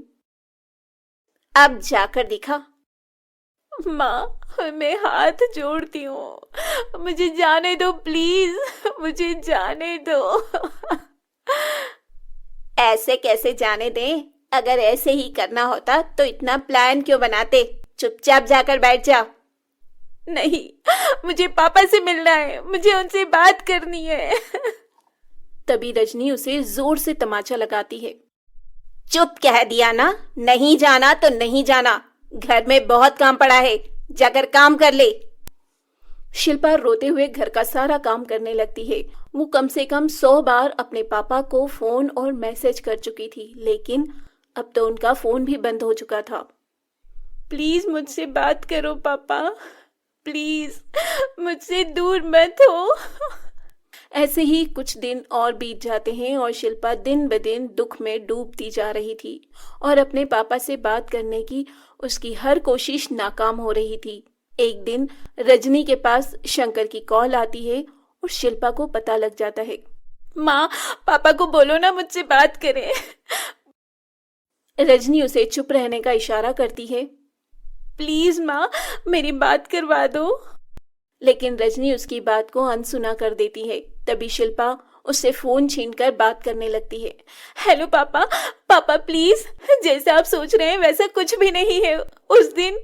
अब जाकर दिखा। माँ, मैं हाथ जोड़ती हूँ, मुझे जाने दो प्लीज, मुझे जाने दो। ऐसे कैसे जाने दें? अगर ऐसे ही करना होता तो इतना प्लान क्यों बनाते? चुपचाप जाकर बैठ जा। नहीं, मुझे पापा से मिलना है, मुझे उनसे बात करनी है। तभी रजनी उसे जोर से तमाचा लगाती है। चुप कह दिया ना, नहीं जाना तो नहीं जाना। घर में बहुत काम पड़ा है, जाकर काम कर ले। शिल्पा रोते हुए घर का सारा काम करने लगती है। वो कम से कम 100 बार अपने पापा को फोन और मैसेज कर चुकी थी, लेकिन अब तो उनका फोन भी बंद हो चुका था। प्लीज मुझसे बात करो पापा, प्लीज, मुझसे दूर मत हो। ऐसे ही कुछ दिन और बीत जाते हैं और शिल्पा दिन ब दिन दुख में डूबती जा रही थी और अपने पापा से बात करने की उसकी हर कोशिश नाकाम हो रही थी। एक दिन रजनी के पास शंकर की कॉल आती है और शिल्पा को पता लग जाता है। माँ, पापा को बोलो ना मुझसे बात करें। रजनी उसे चुप रहने का इशारा करती है। प्लीज माँ, मेरी बात करवा दो। लेकिन रजनी उसकी बात को अनसुना कर देती है। तभी शिल्पा उससे फोन छीनकर बात करने लगती है। हेलो पापा, पापा प्लीज, जैसा आप सोच रहे हैं वैसा कुछ भी नहीं है उस दिन।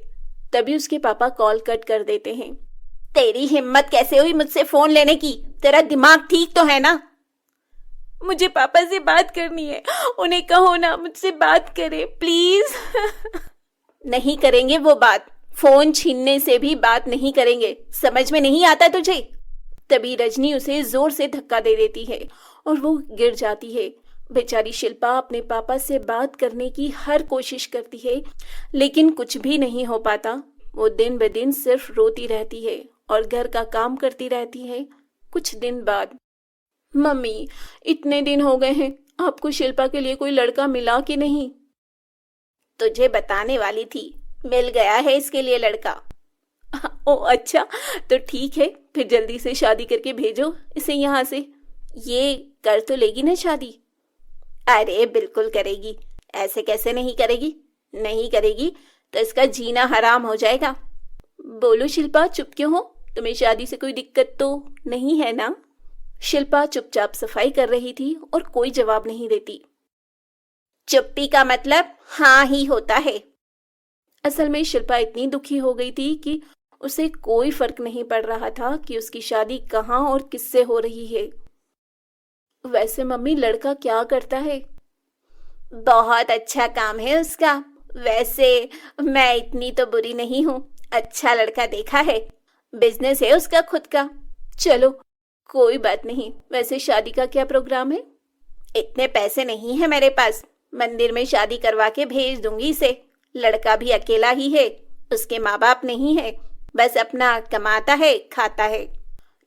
तभी उसके पापा कॉल कट कर देते हैं। तेरी हिम्मत कैसे हुई मुझसे फोन लेने की? तेरा दिमाग ठीक तो है ना? मुझे पापा से बात करनी है, उन्हें कहो ना मुझसे बात करे प्लीज। नहीं करेंगे वो बात, फोन छीनने से भी बात नहीं करेंगे, समझ में नहीं आता तुझे? तभी रजनी उसे जोर से धक्का दे देती है और वो गिर जाती है। बेचारी शिल्पा अपने पापा से बात करने की हर कोशिश करती है, लेकिन कुछ भी नहीं हो पाता। वो दिन ब दिन सिर्फ रोती रहती है और घर का काम करती रहती है। कुछ दिन बाद, मम्मी, इतने दिन हो गए हैं, आपको शिल्पा के लिए कोई लड़का मिला कि नहीं? तुझे बताने वाली थी, मिल गया है इसके लिए लड़का। ओ अच्छा, तो ठीक है, फिर जल्दी से शादी करके भेजो इसे यहाँ से। ये कर तो लेगी ना शादी? अरे बिल्कुल करेगी, ऐसे कैसे नहीं करेगी? नहीं करेगी तो इसका जीना हराम हो जाएगा। बोलो शिल्पा, चुप क्यों हो? तुम्हें शादी से कोई दिक्कत तो नहीं है ना? शिल्पा चुपचाप सफाई कर रही थी और कोई जवाब नहीं देती। चुप्पी का मतलब हाँ ही होता है। असल में शिल्पा इतनी दुखी हो गई थी कि उसे कोई फर्क नहीं पड़ रहा था कि उसकी शादी कहाँ और किससे हो रही है। वैसे मम्मी लड़का क्या करता है? बहुत अच्छा काम है उसका। वैसे मैं इतनी तो बुरी नहीं हूँ, अच्छा लड़का देखा है, बिजनेस है उसका खुद का। चलो कोई बात नहीं। वैसे शादी का क्या प्रोग्राम है? इतने पैसे नहीं है मेरे पास, मंदिर में शादी करवा के भेज दूंगी इसे। लड़का भी अकेला ही है, उसके माँ बाप नहीं है, बस अपना कमाता है खाता है।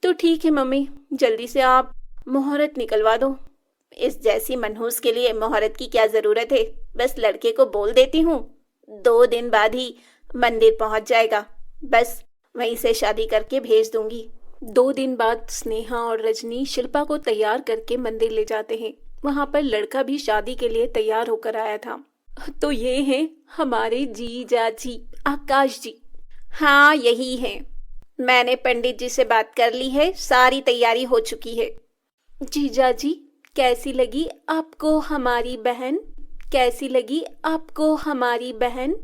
तो ठीक है मम्मी, जल्दी से आप मुहूर्त निकलवा दो। इस जैसी मनहूस के लिए मुहूर्त की क्या जरूरत है, बस लड़के को बोल देती हूँ, 2 दिन बाद ही मंदिर पहुंच जाएगा, बस वहीं से शादी करके भेज दूंगी। 2 दिन बाद स्नेहा और रजनी शिल्पा को तैयार करके मंदिर ले जाते हैं। वहां पर लड़का भी शादी के लिए तैयार होकर आया था। तो ये हैं हमारे जीजा जी, आकाश जी। हाँ यही है, मैंने पंडित जी से बात कर ली है, सारी तैयारी हो चुकी है। जीजा जी कैसी लगी आपको हमारी बहन? कैसी लगी आपको हमारी बहन?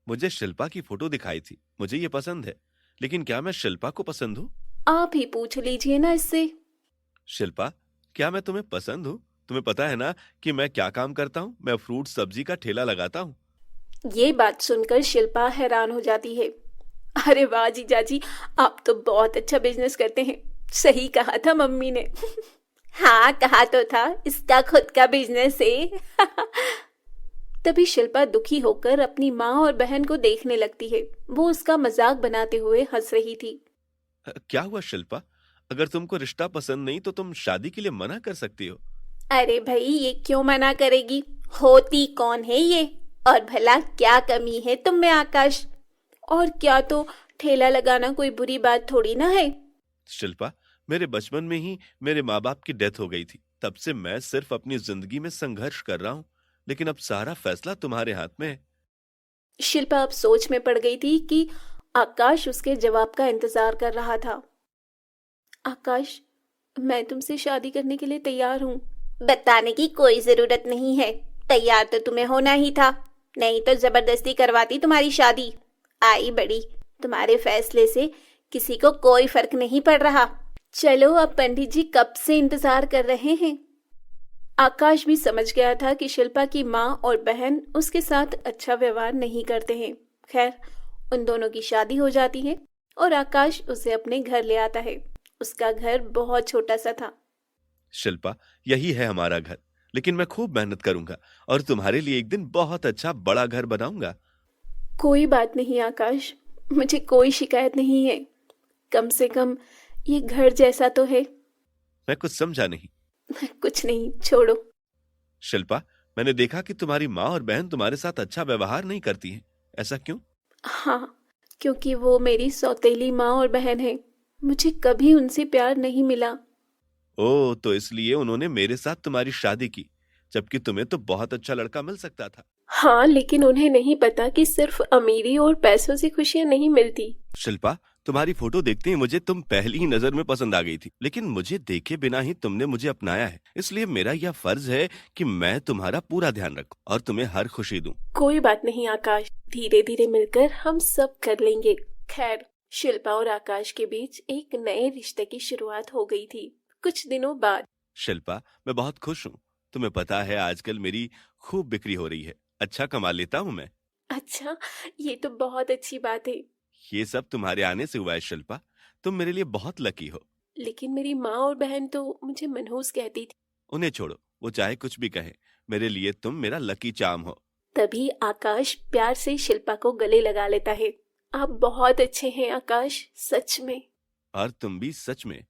मुझे शिल्पा की फोटो दिखाई थी, मुझे ये पसंद है, लेकिन क्या मैं शिल्पा को पसंद हूँ? आप ही पूछ लीजिए ना इससे। शिल्पा, क्या मैं तुम्हें पसंद हूँ? तुम्हें पता है ना कि मैं क्या काम करता हूँ? मैं फ्रूट सब्जी का ठेला लगाता हूँ। ये बात सुनकर शिल्पा हैरान हो जाती है। अरे वाह जीजा जी, आप तो बहुत अच्छा बिजनेस करते हैं। सही कहा था मम्मी ने। हाँ कहा तो था, इसका खुद का बिजनेस है। तभी शिल्पा दुखी होकर अपनी माँ और बहन को देखने लगती है। वो उसका मजाक बनाते हुए हंस रही थी। क्या हुआ शिल्पा? अगर तुमको रिश्ता पसंद नहीं तो तुम शादी के लिए मना कर सकती हो। अरे भाई ये क्यों मना करेगी, होती कौन है ये, और भला क्या कमी है तुम में आकाश? और क्या, तो ठेला लगाना कोई बुरी बात थोड़ी ना है। शिल्पा, मेरे बचपन में ही मेरे माँ बाप की डेथ हो गई थी, तब से मैं सिर्फ अपनी जिंदगी में संघर्ष कर रहा हूँ, लेकिन अब सारा फैसला तुम्हारे हाथ में है। शिल्पा अब सोच में पड़ गई थी कि आकाश उसके जवाब का इंतजार कर रहा था। आकाश, मैं तुमसे शादी करने के लिए तैयार हूँ। बताने की कोई जरूरत नहीं है, तैयार तो तुम्हें होना ही था, नहीं तो जबरदस्ती करवाती तुम्हारी शादी। आई बड़ी, तुम्हारे फैसले से किसी को कोई फर्क नहीं पड़ रहा। चलो अब पंडित जी कब से इंतजार कर रहे हैं। आकाश भी समझ गया था कि शिल्पा की माँ और बहन उसके साथ अच्छा व्यवहार नहीं करते हैं। खैर, उन दोनों की शादी हो जाती है और आकाश उसे अपने घर ले आता है। उसका घर बहुत छोटा सा था। शिल्पा, यही है हमारा घर, लेकिन मैं खूब मेहनत करूंगा और तुम्हारे लिए एक दिन बहुत अच्छा बड़ा घर बनाऊंगा। कोई बात नहीं आकाश, मुझे कोई शिकायत नहीं है। कम से कम ये घर जैसा तो है। मैं कुछ समझा नहीं। कुछ नहीं, छोड़ो। शिल्पा, मैंने देखा कि तुम्हारी माँ और बहन तुम्हारे साथ अच्छा व्यवहार नहीं करती हैं, ऐसा क्यों? हाँ, क्योंकि वो मेरी सौतेली माँ और बहन है। मुझे कभी उनसे प्यार नहीं मिला। ओ, तो इसलिए उन्होंने मेरे साथ तुम्हारी शादी की, जबकि तुम्हें तो बहुत अच्छा लड़का मिल सकता था। हाँ, लेकिन उन्हें नहीं पता कि सिर्फ अमीरी और पैसों से खुशियाँ नहीं मिलती। शिल्पा, तुम्हारी फोटो देखते ही मुझे तुम पहली ही नजर में पसंद आ गई थी, लेकिन मुझे देखे बिना ही तुमने मुझे अपनाया है, इसलिए मेरा यह फर्ज है कि मैं तुम्हारा पूरा ध्यान रखूं और तुम्हें हर खुशी दूं। कोई बात नहीं आकाश, धीरे धीरे मिलकर हम सब कर लेंगे। खैर, शिल्पा और आकाश के बीच एक नए रिश्ते की शुरुआत हो गई थी। कुछ दिनों बाद। शिल्पा, मैं बहुत खुश हूँ। तुम्हें पता है आजकल मेरी खूब बिक्री हो रही है, अच्छा कमा लेता हूँ मैं। अच्छा, ये तो बहुत अच्छी बात है। ये सब तुम्हारे आने से हुआ है शिल्पा, तुम मेरे लिए बहुत लकी हो। लेकिन मेरी माँ और बहन तो मुझे मनहूस कहती थी। उन्हें छोड़ो, वो चाहे कुछ भी कहे, मेरे लिए तुम मेरा लकी चार्म हो। तभी आकाश प्यार से शिल्पा को गले लगा लेता है। आप बहुत अच्छे हैं आकाश, सच में। और तुम भी सच में।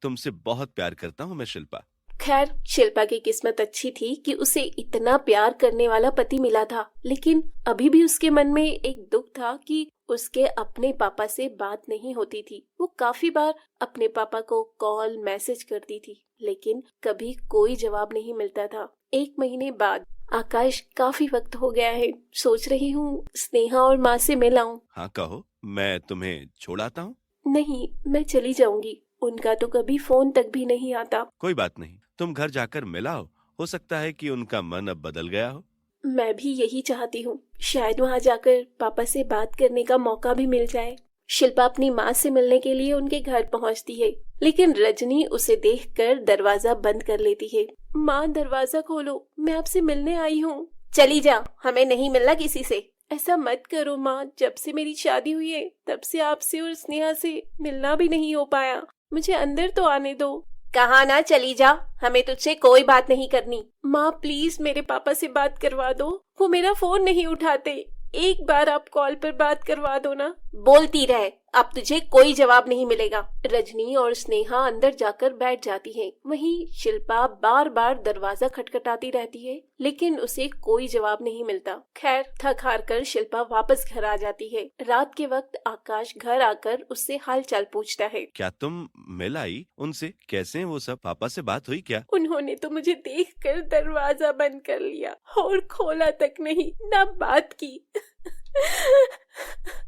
तुमसे बहुत प्यार करता हूँ मैं शिल्पा। खैर, शिल्पा की किस्मत अच्छी थी कि उसे इतना प्यार करने वाला पति मिला था, लेकिन अभी भी उसके मन में एक दुख था कि उसके अपने पापा से बात नहीं होती थी। वो काफी बार अपने पापा को कॉल मैसेज करती थी, लेकिन कभी कोई जवाब नहीं मिलता था। 1 महीने बाद। आकाश, काफी वक्त हो गया है, सोच रही हूँ स्नेहा और माँ से मिल आऊं। हाँ कहो, मैं तुम्हें छोड़ आता हूँ। नहीं, मैं चली जाऊंगी, उनका तो कभी फोन तक भी नहीं आता। कोई बात नहीं, तुम घर जाकर मिलाओ, हो सकता है कि उनका मन अब बदल गया हो। मैं भी यही चाहती हूँ, शायद वहाँ जाकर पापा से बात करने का मौका भी मिल जाए। शिल्पा अपनी माँ से मिलने के लिए उनके घर पहुँचती है, लेकिन रजनी उसे देखकर दरवाजा बंद कर लेती है। माँ दरवाजा खोलो, मैं आपसे मिलने आई हूँ। चली जा, हमें नहीं मिलना किसी से। ऐसा मत करो माँ, जब से मेरी शादी हुई है तब से आपसे और स्नेहा से मिलना भी नहीं हो पाया। मुझे अंदर तो आने दो। कहाँ ना चली जा, हमें तुझसे कोई बात नहीं करनी। माँ प्लीज मेरे पापा से बात करवा दो, वो मेरा फोन नहीं उठाते। एक बार आप कॉल पर बात करवा दो ना। बोलती रहे, अब तुझे कोई जवाब नहीं मिलेगा। रजनी और स्नेहा अंदर जाकर बैठ जाती हैं। वहीं शिल्पा बार बार दरवाजा खटखटाती रहती है, लेकिन उसे कोई जवाब नहीं मिलता। खैर थक हार कर शिल्पा वापस घर आ जाती है। रात के वक्त आकाश घर आकर उससे हाल चाल पूछता है। क्या तुम मिल आई उनसे? कैसे हैं वो सब? पापा से बात हुई क्या? उन्होंने तो मुझे देखकर दरवाजा बंद कर लिया और खोला तक नहीं, ना बात की।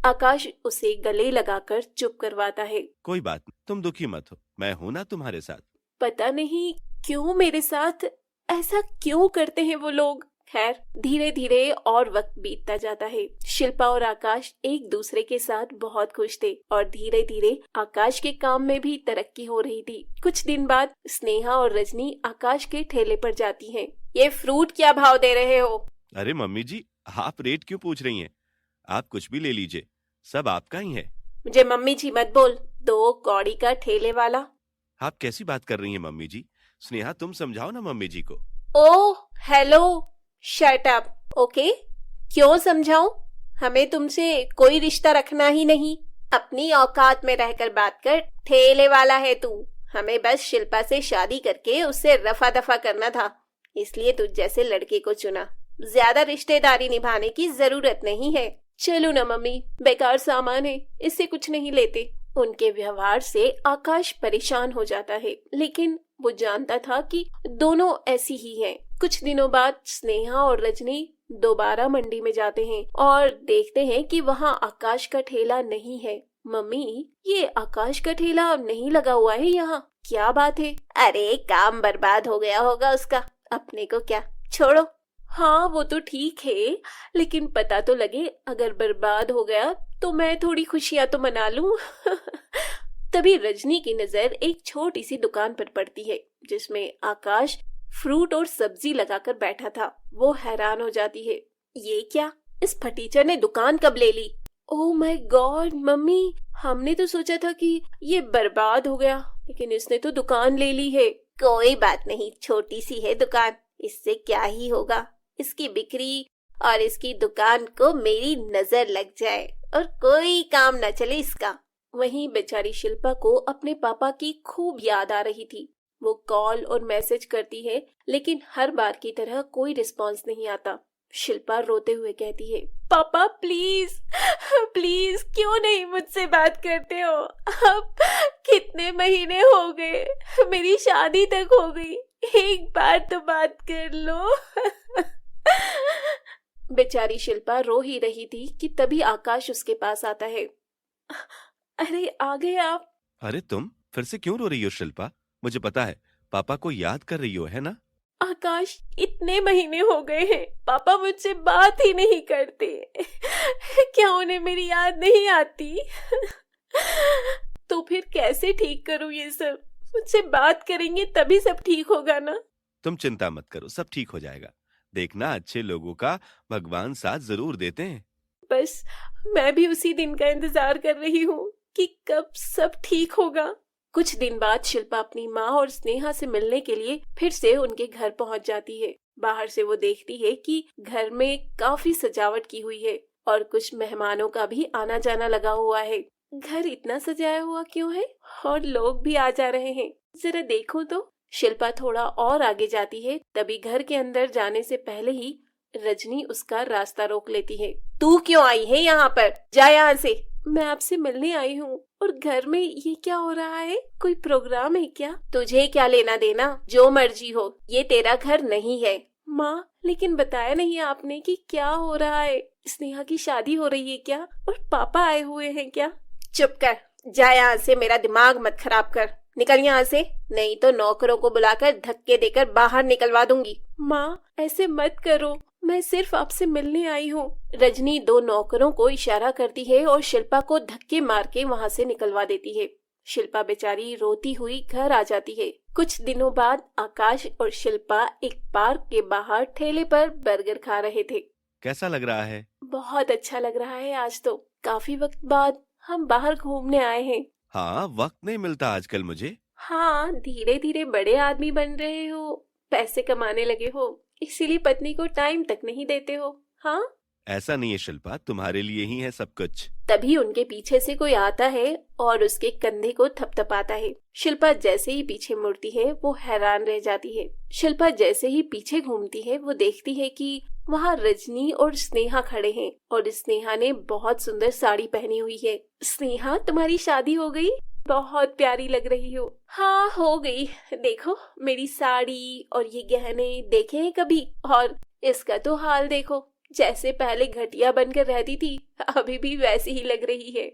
आकाश उसे गले लगाकर चुप करवाता है। कोई बात नहीं, तुम दुखी मत हो, मैं हूं ना तुम्हारे साथ। पता नहीं क्यों मेरे साथ ऐसा क्यों करते हैं वो लोग। खैर धीरे धीरे और वक्त बीतता जाता है। शिल्पा और आकाश एक दूसरे के साथ बहुत खुश थे और धीरे धीरे आकाश के काम में भी तरक्की हो रही थी। कुछ दिन बाद स्नेहा और रजनी आकाश के ठेले पर जाती हैं। ये फ्रूट क्या भाव दे रहे हो? अरे मम्मी जी, आप रेट क्यों पूछ रही हैं? आप कुछ भी ले लीजिए, सब आपका ही है। मुझे मम्मी जी मत बोल, 2 कौड़ी का ठेले वाला। आप कैसी बात कर रही हैं मम्मी जी? स्नेहा तुम समझाओ ना मम्मी जी को। Oh hello, shut up. Okay, क्यों समझाऊं? हमें तुमसे कोई रिश्ता रखना ही नहीं। अपनी औकात में रहकर बात कर। ठेले वाला है तू। हमें बस शिल्पा से शादी करके उससे रफा दफा करना था, इसलिए तुझ जैसे लड़के को चुना। ज्यादा रिश्तेदारी निभाने की जरूरत नहीं है। चलो ना मम्मी, बेकार सामान है, इससे कुछ नहीं लेते। उनके व्यवहार से आकाश परेशान हो जाता है, लेकिन वो जानता था कि दोनों ऐसी ही हैं। कुछ दिनों बाद स्नेहा और रजनी दोबारा मंडी में जाते हैं और देखते हैं कि वहाँ आकाश का ठेला नहीं है। मम्मी, ये आकाश का ठेला नहीं लगा हुआ है यहाँ, क्या बात है? अरे काम बर्बाद हो गया होगा उसका, अपने को क्या, छोड़ो। हाँ वो तो ठीक है, लेकिन पता तो लगे, अगर बर्बाद हो गया तो मैं थोड़ी खुशियां तो मना लूं। तभी रजनी की नजर एक छोटी सी दुकान पर पड़ती है, जिसमें आकाश फ्रूट और सब्जी लगाकर बैठा था। वो हैरान हो जाती है, ये क्या, इस फटीचर ने दुकान कब ले ली? ओह माय गॉड मम्मी, हमने तो सोचा था कि ये बर्बाद हो गया, लेकिन इसने तो दुकान ले ली है। कोई बात नहीं, छोटी सी है दुकान, इससे क्या ही होगा। इसकी बिक्री और इसकी दुकान को मेरी नजर लग जाए और कोई काम न चले इसका। वहीं बेचारी शिल्पा को अपने पापा की खूब याद आ रही थी। वो कॉल और मैसेज करती है, लेकिन हर बार की तरह कोई रिस्पांस नहीं आता। शिल्पा रोते हुए कहती है, पापा प्लीज प्लीज क्यों नहीं मुझसे बात करते हो? अब कितने महीने हो गए, मेरी शादी तक हो गई, एक बार तो बात कर लो। बेचारी शिल्पा रो ही रही थी कि तभी आकाश उसके पास आता है। अरे आ गए आप? अरे तुम फिर से क्यों रो रही हो शिल्पा? मुझे पता है पापा को याद कर रही हो, है ना? आकाश, इतने महीने हो गए हैं, पापा मुझसे बात ही नहीं करते। क्या उन्हें मेरी याद नहीं आती? तो फिर कैसे ठीक करूं ये सब? मुझसे बात करेंगे तभी सब ठीक होगा ना? तुम चिंता मत करो, सब ठीक हो जाएगा। देखना, अच्छे लोगों का भगवान साथ जरूर देते हैं। बस मैं भी उसी दिन का इंतजार कर रही हूँ कि कब सब ठीक होगा। कुछ दिन बाद शिल्पा अपनी माँ और स्नेहा से मिलने के लिए फिर से उनके घर पहुँच जाती है। बाहर से वो देखती है कि घर में काफी सजावट की हुई है और कुछ मेहमानों का भी आना जाना लगा हुआ है। घर इतना सजाया हुआ क्यों है और लोग भी आ जा रहे हैं, जरा देखो तो। शिल्पा थोड़ा और आगे जाती है, तभी घर के अंदर जाने से पहले ही रजनी उसका रास्ता रोक लेती है। तू क्यों आई है यहाँ पर? जा यहाँ से। मैं आपसे मिलने आई हूँ। और घर में ये क्या हो रहा है? कोई प्रोग्राम है क्या? तुझे क्या लेना देना, जो मर्जी हो, ये तेरा घर नहीं है। माँ, लेकिन बताया नहीं आपने कि क्या हो रहा है? स्नेहा की शादी हो रही है क्या? और पापा आए हुए हैं क्या? चुप कर, जा यहाँ से, मेरा दिमाग मत खराब कर। निकल यहाँ से, नहीं तो नौकरों को बुलाकर धक्के देकर बाहर निकलवा दूंगी। माँ ऐसे मत करो, मैं सिर्फ आपसे मिलने आई हूँ। रजनी दो नौकरों को इशारा करती है और शिल्पा को धक्के मार के वहाँ से निकलवा देती है। शिल्पा बेचारी रोती हुई घर आ जाती है। कुछ दिनों बाद आकाश और शिल्पा एक पार्क के बाहर ठेले पर बर्गर खा रहे थे। कैसा लग रहा है? बहुत अच्छा लग रहा है। आज तो काफी वक्त बाद हम बाहर घूमने आए हैं। हाँ, वक्त नहीं मिलता आजकल मुझे। हाँ, धीरे धीरे बड़े आदमी बन रहे हो, पैसे कमाने लगे हो, इसीलिए पत्नी को टाइम तक नहीं देते हो। हाँ, ऐसा नहीं है शिल्पा, तुम्हारे लिए ही है सब कुछ। तभी उनके पीछे से कोई आता है और उसके कंधे को थपथपाता है। शिल्पा जैसे ही पीछे मुड़ती है वो हैरान रह जाती है। शिल्पा जैसे ही पीछे घूमती है वो देखती है कि वहाँ रजनी और स्नेहा खड़े हैं और स्नेहा ने बहुत सुंदर साड़ी पहनी हुई है। स्नेहा, तुम्हारी शादी हो गई? बहुत प्यारी लग रही हो। हाँ, हो गई। देखो मेरी साड़ी और ये गहने देखे हैं कभी? और इसका तो हाल देखो, जैसे पहले घटिया बनकर रहती थी अभी भी वैसी ही लग रही है।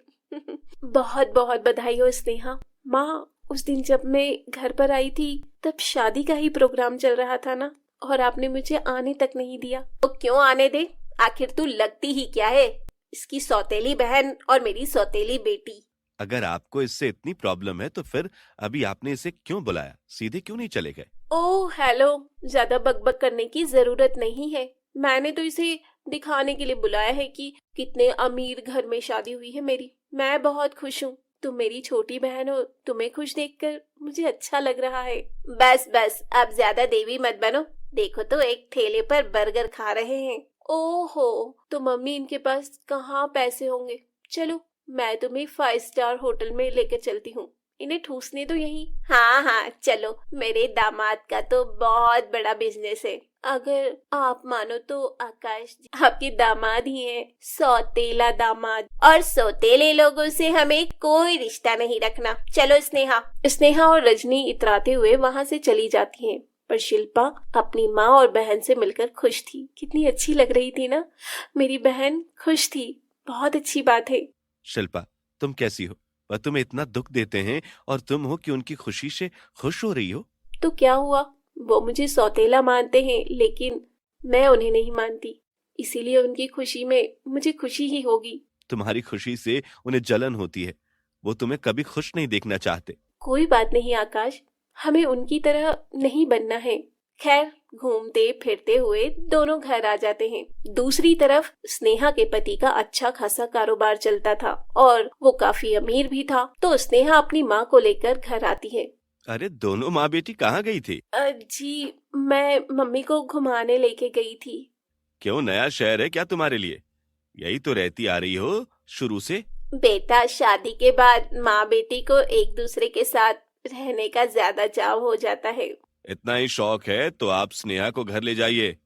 बहुत बहुत बधाई हो स्नेहा। माँ, उस दिन जब मैं घर पर आई थी तब शादी का ही प्रोग्राम चल रहा था ना, और आपने मुझे आने तक नहीं दिया। तो क्यों आने दे? आखिर तू लगती ही क्या है? इसकी सौतेली बहन और मेरी सौतेली बेटी। अगर आपको इससे इतनी प्रॉब्लम है तो फिर अभी आपने इसे क्यों बुलाया? सीधे क्यों नहीं चले गए? ओह हेलो, ज्यादा बकबक करने की जरूरत नहीं है। मैंने तो इसे दिखाने के लिए बुलाया है कि कितने अमीर घर में शादी हुई है मेरी। मैं बहुत खुश हूँ। तुम मेरी छोटी बहन हो, तुम्हें खुश देखकर मुझे अच्छा लग रहा है। बस बस, अब ज्यादा देवी मत बनो। देखो तो एक ठेले पर बर्गर खा रहे हैं। ओहो, तो मम्मी इनके पास कहाँ पैसे होंगे। चलो मैं तुम्हें 5 स्टार होटल में लेकर चलती हूँ। इन्हें ठूसने दो यहीं। हाँ हाँ चलो, मेरे दामाद का तो बहुत बड़ा बिजनेस है। अगर आप मानो तो आकाश जी आपके दामाद ही हैं, सौतेला दामाद। और सौतेले लोगों से हमें कोई रिश्ता नहीं रखना। चलो स्नेहा। स्नेहा और रजनी इतराते हुए वहाँ से चली जाती हैं, पर शिल्पा अपनी माँ और बहन से मिलकर खुश थी। कितनी अच्छी लग रही थी ना, मेरी बहन खुश थी। बहुत अच्छी बात है। शिल्पा, तुम कैसी हो? वह तुम्हें इतना दुख देते हैं और तुम हो कि उनकी खुशी से खुश हो रही हो। तो क्या हुआ? वो मुझे सौतेला मानते हैं, लेकिन मैं उन्हें नहीं मानती। इसीलिए उनकी खुशी में मुझे खुशी ही होगी। तुम्हारी खुशी से उन्हें जलन होती है। वो तुम्हें कभी खुश नहीं देखना चाहते। कोई बात नहीं आकाश, हमें उनकी तरह नहीं बनना है। खैर, घूमते फिरते हुए दोनों घर आ जाते हैं। दूसरी तरफ स्नेहा के पति का अच्छा खासा कारोबार चलता था और वो काफी अमीर भी था। तो स्नेहा अपनी माँ को लेकर घर आती है। अरे, दोनों माँ बेटी कहाँ गई थी? जी, मैं मम्मी को घुमाने लेके गई थी। क्यों, नया शहर है क्या तुम्हारे लिए? यही तो रहती आ रही हो शुरू से। बेटा, शादी के बाद माँ बेटी को एक दूसरे के साथ रहने का ज्यादा चाव हो जाता है। इतना ही शौक है तो आप स्नेहा को घर ले जाइए।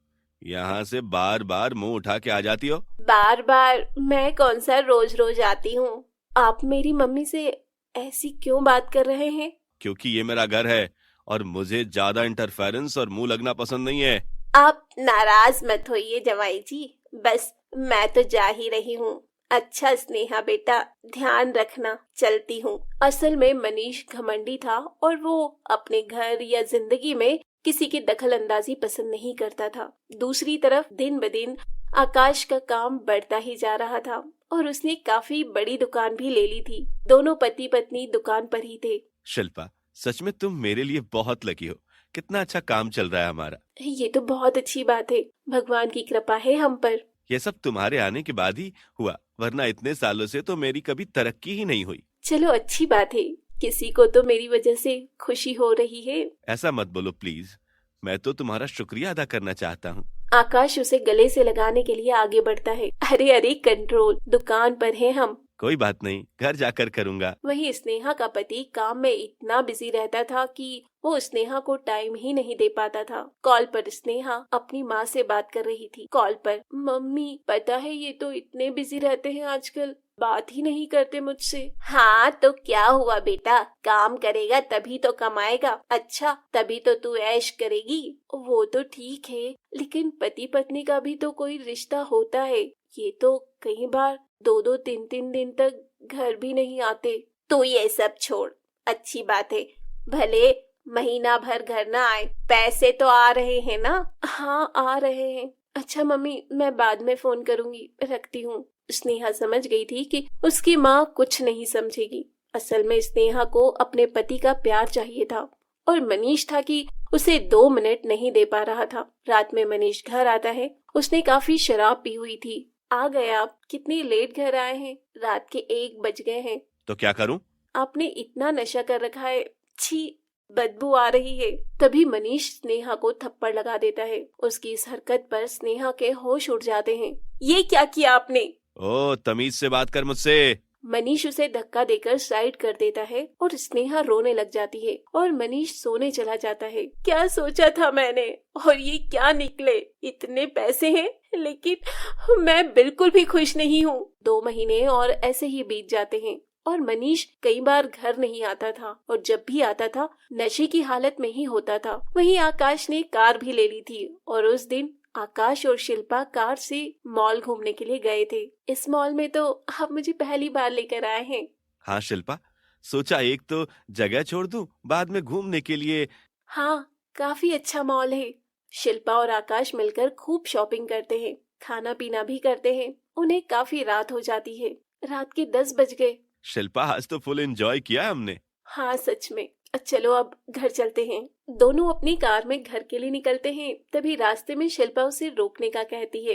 यहाँ से बार बार मुंह उठा के आ जाती हो। बार बार मैं कौन सा रोज रोज आती हूँ? आप मेरी मम्मी से ऐसी क्यों बात कर रहे हैं? क्योंकि ये मेरा घर है और मुझे ज्यादा इंटरफेरेंस और मुंह लगना पसंद नहीं है। आप नाराज मत होइए जवाई जी, बस मैं तो जा ही रही हूँ। अच्छा स्नेहा बेटा, ध्यान रखना, चलती हूँ। असल में मनीष घमंडी था और वो अपने घर या जिंदगी में किसी की दखल अंदाजी पसंद नहीं करता था। दूसरी तरफ दिन ब दिन आकाश का काम बढ़ता ही जा रहा था और उसने काफी बड़ी दुकान भी ले ली थी। दोनों पति पत्नी दुकान पर ही थे। शिल्पा, सच में तुम मेरे लिए बहुत लकी हो। कितना अच्छा काम चल रहा है हमारा। ये तो बहुत अच्छी बात है। भगवान की कृपा है हम पर। ये सब तुम्हारे आने के बाद ही हुआ, वरना इतने सालों से तो मेरी कभी तरक्की ही नहीं हुई। चलो अच्छी बात है, किसी को तो मेरी वजह से खुशी हो रही है। ऐसा मत बोलो प्लीज, मैं तो तुम्हारा शुक्रिया अदा करना चाहता हूँ। आकाश उसे गले से लगाने के लिए आगे बढ़ता है। अरे अरे कंट्रोल, दुकान पर हैं हम। कोई बात नहीं, घर जाकर करूँगा। वही स्नेहा का पति काम में इतना बिजी रहता था कि वो स्नेहा को टाइम ही नहीं दे पाता था। कॉल पर स्नेहा अपनी माँ से बात कर रही थी। कॉल पर, मम्मी पता है ये तो इतने बिजी रहते हैं आजकल, बात ही नहीं करते मुझसे। हाँ तो क्या हुआ बेटा, काम करेगा तभी तो कमाएगा। अच्छा, तभी तो तू ऐश करेगी। वो तो ठीक है, लेकिन पति पत्नी का भी तो कोई रिश्ता होता है। ये तो कई बार 2-2 3-3 दिन तक घर भी नहीं आते। तो ये सब छोड़, अच्छी बात है, भले महीना भर घर ना आए, पैसे तो आ रहे हैं ना? हाँ आ रहे हैं, अच्छा मम्मी, मैं बाद में फोन करूंगी, रखती हूँ। स्नेहा समझ गई थी कि उसकी माँ कुछ नहीं समझेगी। असल में स्नेहा को अपने पति का प्यार चाहिए था और मनीष था कि उसे 2 मिनट नहीं दे पा रहा था। रात में मनीष घर आता है। उसने काफी शराब पी हुई थी। आ गए आप? कितनी लेट घर आए हैं? रात के 1 बज गए हैं। तो क्या करूं? आपने इतना नशा कर रखा है, छी, बदबू आ रही है। तभी मनीष स्नेहा को थप्पड़ लगा देता है। उसकी इस हरकत पर स्नेहा के होश उड़ जाते हैं। ये क्या किया आपने? ओ, तमीज से बात कर मुझसे। मनीष उसे धक्का देकर साइड कर देता है और स्नेहा रोने लग जाती है और मनीष सोने चला जाता है। क्या सोचा था मैंने, और ये क्या निकले? इतने पैसे हैं, लेकिन मैं बिल्कुल भी खुश नहीं हूँ। 2 महीने और ऐसे ही बीत जाते हैं और मनीष कई बार घर नहीं आता था और जब भी आता था नशे की हालत में ही होता था। वहीं आकाश ने कार भी ले ली थी और उस दिन आकाश और शिल्पा कार से मॉल घूमने के लिए गए थे। इस मॉल में तो आप मुझे पहली बार लेकर आए हैं। हाँ शिल्पा, सोचा एक तो जगह छोड़ दूं बाद में घूमने के लिए। हाँ, काफी अच्छा मॉल है। शिल्पा और आकाश मिलकर खूब शॉपिंग करते हैं, खाना पीना भी करते हैं। उन्हें काफी रात हो जाती है। रात के 10 बज गए। शिल्पा, आज तो फुल एंजॉय किया हमने। हाँ सच में। चलो अब घर चलते हैं। दोनों अपनी कार में घर के लिए निकलते हैं। तभी रास्ते में शिल्पा उसे रोकने का कहती है।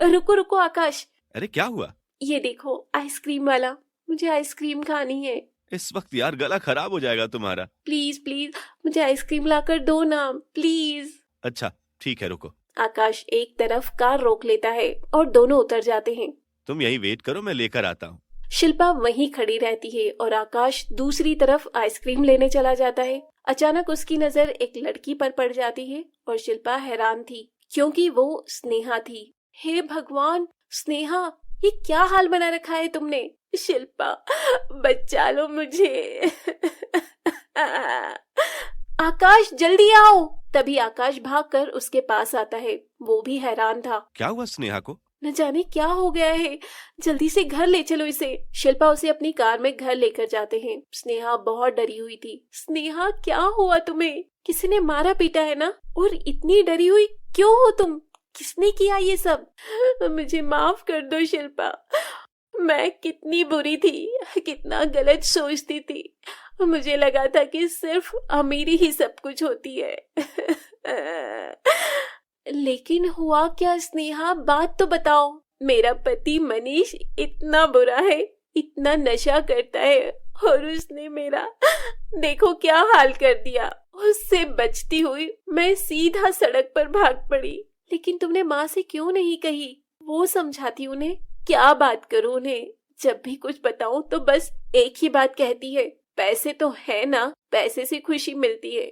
रुको रुको आकाश। अरे क्या हुआ? ये देखो आइसक्रीम वाला, मुझे आइसक्रीम खानी है। इस वक्त यार गला खराब हो जाएगा तुम्हारा। प्लीज प्लीज मुझे आइसक्रीम लाकर दो ना, प्लीज। अच्छा ठीक है, रुको। आकाश एक तरफ कार रोक लेता है और दोनों उतर जाते हैं। तुम यही वेट करो, मैं लेकर आता हूँ। शिल्पा वहीं खड़ी रहती है और आकाश दूसरी तरफ आइसक्रीम लेने चला जाता है। अचानक उसकी नजर एक लड़की पर पड़ जाती है और शिल्पा हैरान थी क्योंकि वो स्नेहा थी। हे भगवान, स्नेहा, ये क्या हाल बना रखा है तुमने? शिल्पा, बचा लो मुझे। आकाश जल्दी आओ। तभी आकाश भागकर उसके पास आता है। वो भी हैरान था। क्या हुआ स्नेहा को? न जाने क्या हो गया है, जल्दी से घर ले चलो इसे। शिल्पा उसे अपनी कार में घर लेकर जाते हैं। स्नेहा बहुत डरी हुई थी। स्नेहा, क्या हुआ तुम्हें? किसी ने मारा पीटा है ना? और इतनी डरी हुई क्यों हो तुम? किसने किया ये सब? मुझे माफ कर दो शिल्पा, मैं कितनी बुरी थी, कितना गलत सोचती थी। मुझे लगा था कि सिर्फ अमीरी ही सब कुछ होती है। लेकिन हुआ क्या स्नेहा, बात तो बताओ। मेरा पति मनीष इतना बुरा है, इतना नशा करता है और उसने मेरा देखो क्या हाल कर दिया। उससे बचती हुई मैं सीधा सड़क पर भाग पड़ी। लेकिन तुमने माँ से क्यों नहीं कही? वो समझाती उन्हें। क्या बात करूं उन्हें? जब भी कुछ बताऊं तो बस एक ही बात कहती है, पैसे तो है ना, पैसे से खुशी मिलती है।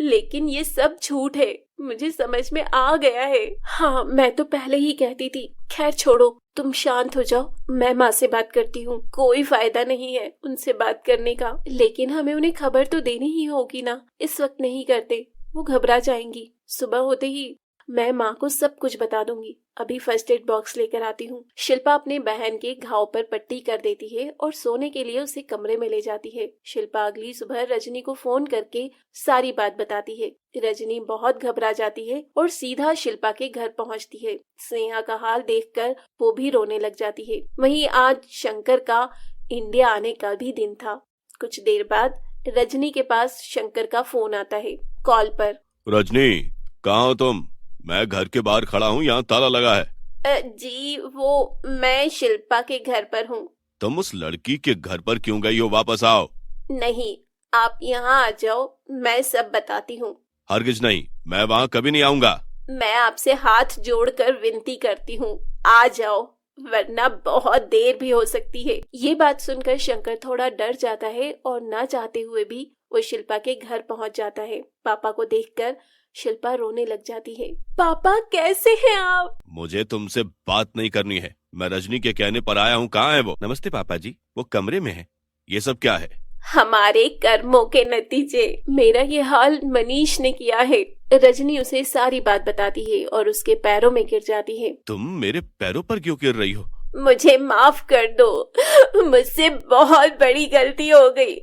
लेकिन ये सब झूठ है, मुझे समझ में आ गया है। हाँ, मैं तो पहले ही कहती थी। खैर छोड़ो, तुम शांत हो जाओ, मैं माँ से बात करती हूँ। कोई फायदा नहीं है उनसे बात करने का, लेकिन हमें उन्हें खबर तो देनी ही होगी ना। इस वक्त नहीं करते, वो घबरा जाएंगी। सुबह होते ही मैं माँ को सब कुछ बता दूंगी। अभी फर्स्ट एड बॉक्स लेकर आती हूँ। शिल्पा अपने बहन के घाव पर पट्टी कर देती है और सोने के लिए उसे कमरे में ले जाती है। शिल्पा अगली सुबह रजनी को फोन करके सारी बात बताती है। रजनी बहुत घबरा जाती है और सीधा शिल्पा के घर पहुँचती है। स्नेहा का हाल देखकर वो भी रोने लग जाती है। वहीं आज शंकर का इंडिया आने का भी दिन था। कुछ देर बाद रजनी के पास शंकर का फोन आता है। कॉल पर, रजनी, कहाँ हो तुम? मैं घर के बाहर खड़ा हूँ, यहाँ ताला लगा है। जी वो मैं शिल्पा के घर पर हूँ। तुम उस लड़की के घर पर क्यों गई हो? वापस आओ। नहीं, आप यहाँ आ जाओ, मैं सब बताती हूँ। हरगिज नहीं, मैं वहाँ कभी नहीं आऊंगा। मैं आपसे हाथ जोड़कर विनती करती हूँ, आ जाओ, वरना बहुत देर भी हो सकती है। ये बात सुनकर शंकर थोड़ा डर जाता है और ना चाहते हुए भी वो शिल्पा के घर पहुँच जाता है। पापा को देखकर शिल्पा रोने लग जाती है। पापा कैसे हैं आप? मुझे तुमसे बात नहीं करनी है, मैं रजनी के कहने पर आया हूँ। कहाँ है वो? नमस्ते पापा जी, वो कमरे में है। ये सब क्या है? हमारे कर्मों के नतीजे। मेरा ये हाल मनीष ने किया है। रजनी उसे सारी बात बताती है और उसके पैरों में गिर जाती है। तुम मेरे पैरों पर क्यों गिर रही हो? मुझे माफ कर दो, मुझसे बहुत बड़ी गलती हो गई।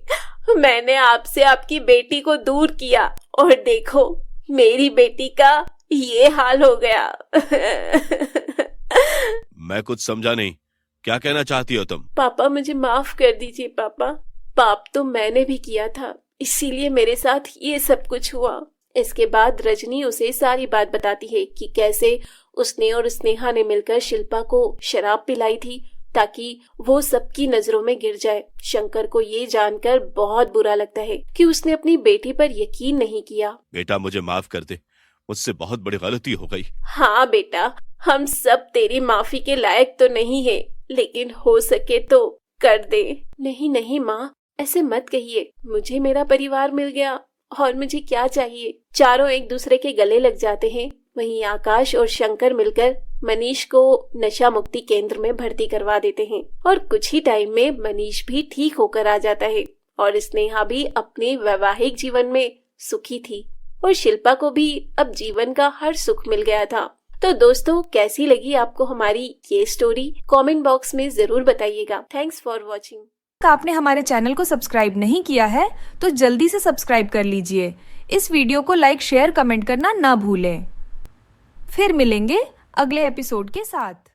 मैंने आपसे आपकी बेटी को दूर किया और देखो, मेरी बेटी का ये हाल हो गया। मैं कुछ समझा नहीं, क्या कहना चाहती हो तुम? पापा मुझे माफ कर दीजिए पापा। पाप तो मैंने भी किया था, इसीलिए मेरे साथ ये सब कुछ हुआ। इसके बाद रजनी उसे सारी बात बताती है कि कैसे उसने और स्नेहा ने मिलकर शिल्पा को शराब पिलाई थी ताकि वो सबकी नजरों में गिर जाए। शंकर को ये जानकर बहुत बुरा लगता है कि उसने अपनी बेटी पर यकीन नहीं किया। बेटा मुझे माफ कर दे, मुझसे बहुत बड़ी गलती हो गई। हाँ बेटा, हम सब तेरी माफी के लायक तो नहीं है, लेकिन हो सके तो कर दे। नहीं नहीं माँ, ऐसे मत कहिए। मुझे मेरा परिवार मिल गया और मुझे क्या चाहिए। चारों एक दूसरे के गले लग जाते हैं। वहीं आकाश और शंकर मिलकर मनीष को नशा मुक्ति केंद्र में भर्ती करवा देते हैं और कुछ ही टाइम में मनीष भी ठीक होकर आ जाता है और स्नेहा भी अपने वैवाहिक जीवन में सुखी थी और शिल्पा को भी अब जीवन का हर सुख मिल गया था। तो दोस्तों, कैसी लगी आपको हमारी ये स्टोरी? कमेंट बॉक्स में जरूर बताइएगा। Thanks for watching. आपने हमारे चैनल को सब्सक्राइब नहीं किया है तो जल्दी से सब्सक्राइब कर लीजिए। इस वीडियो को लाइक, शेयर, कमेंट करना ना भूलें। फिर मिलेंगे अगले एपिसोड के साथ।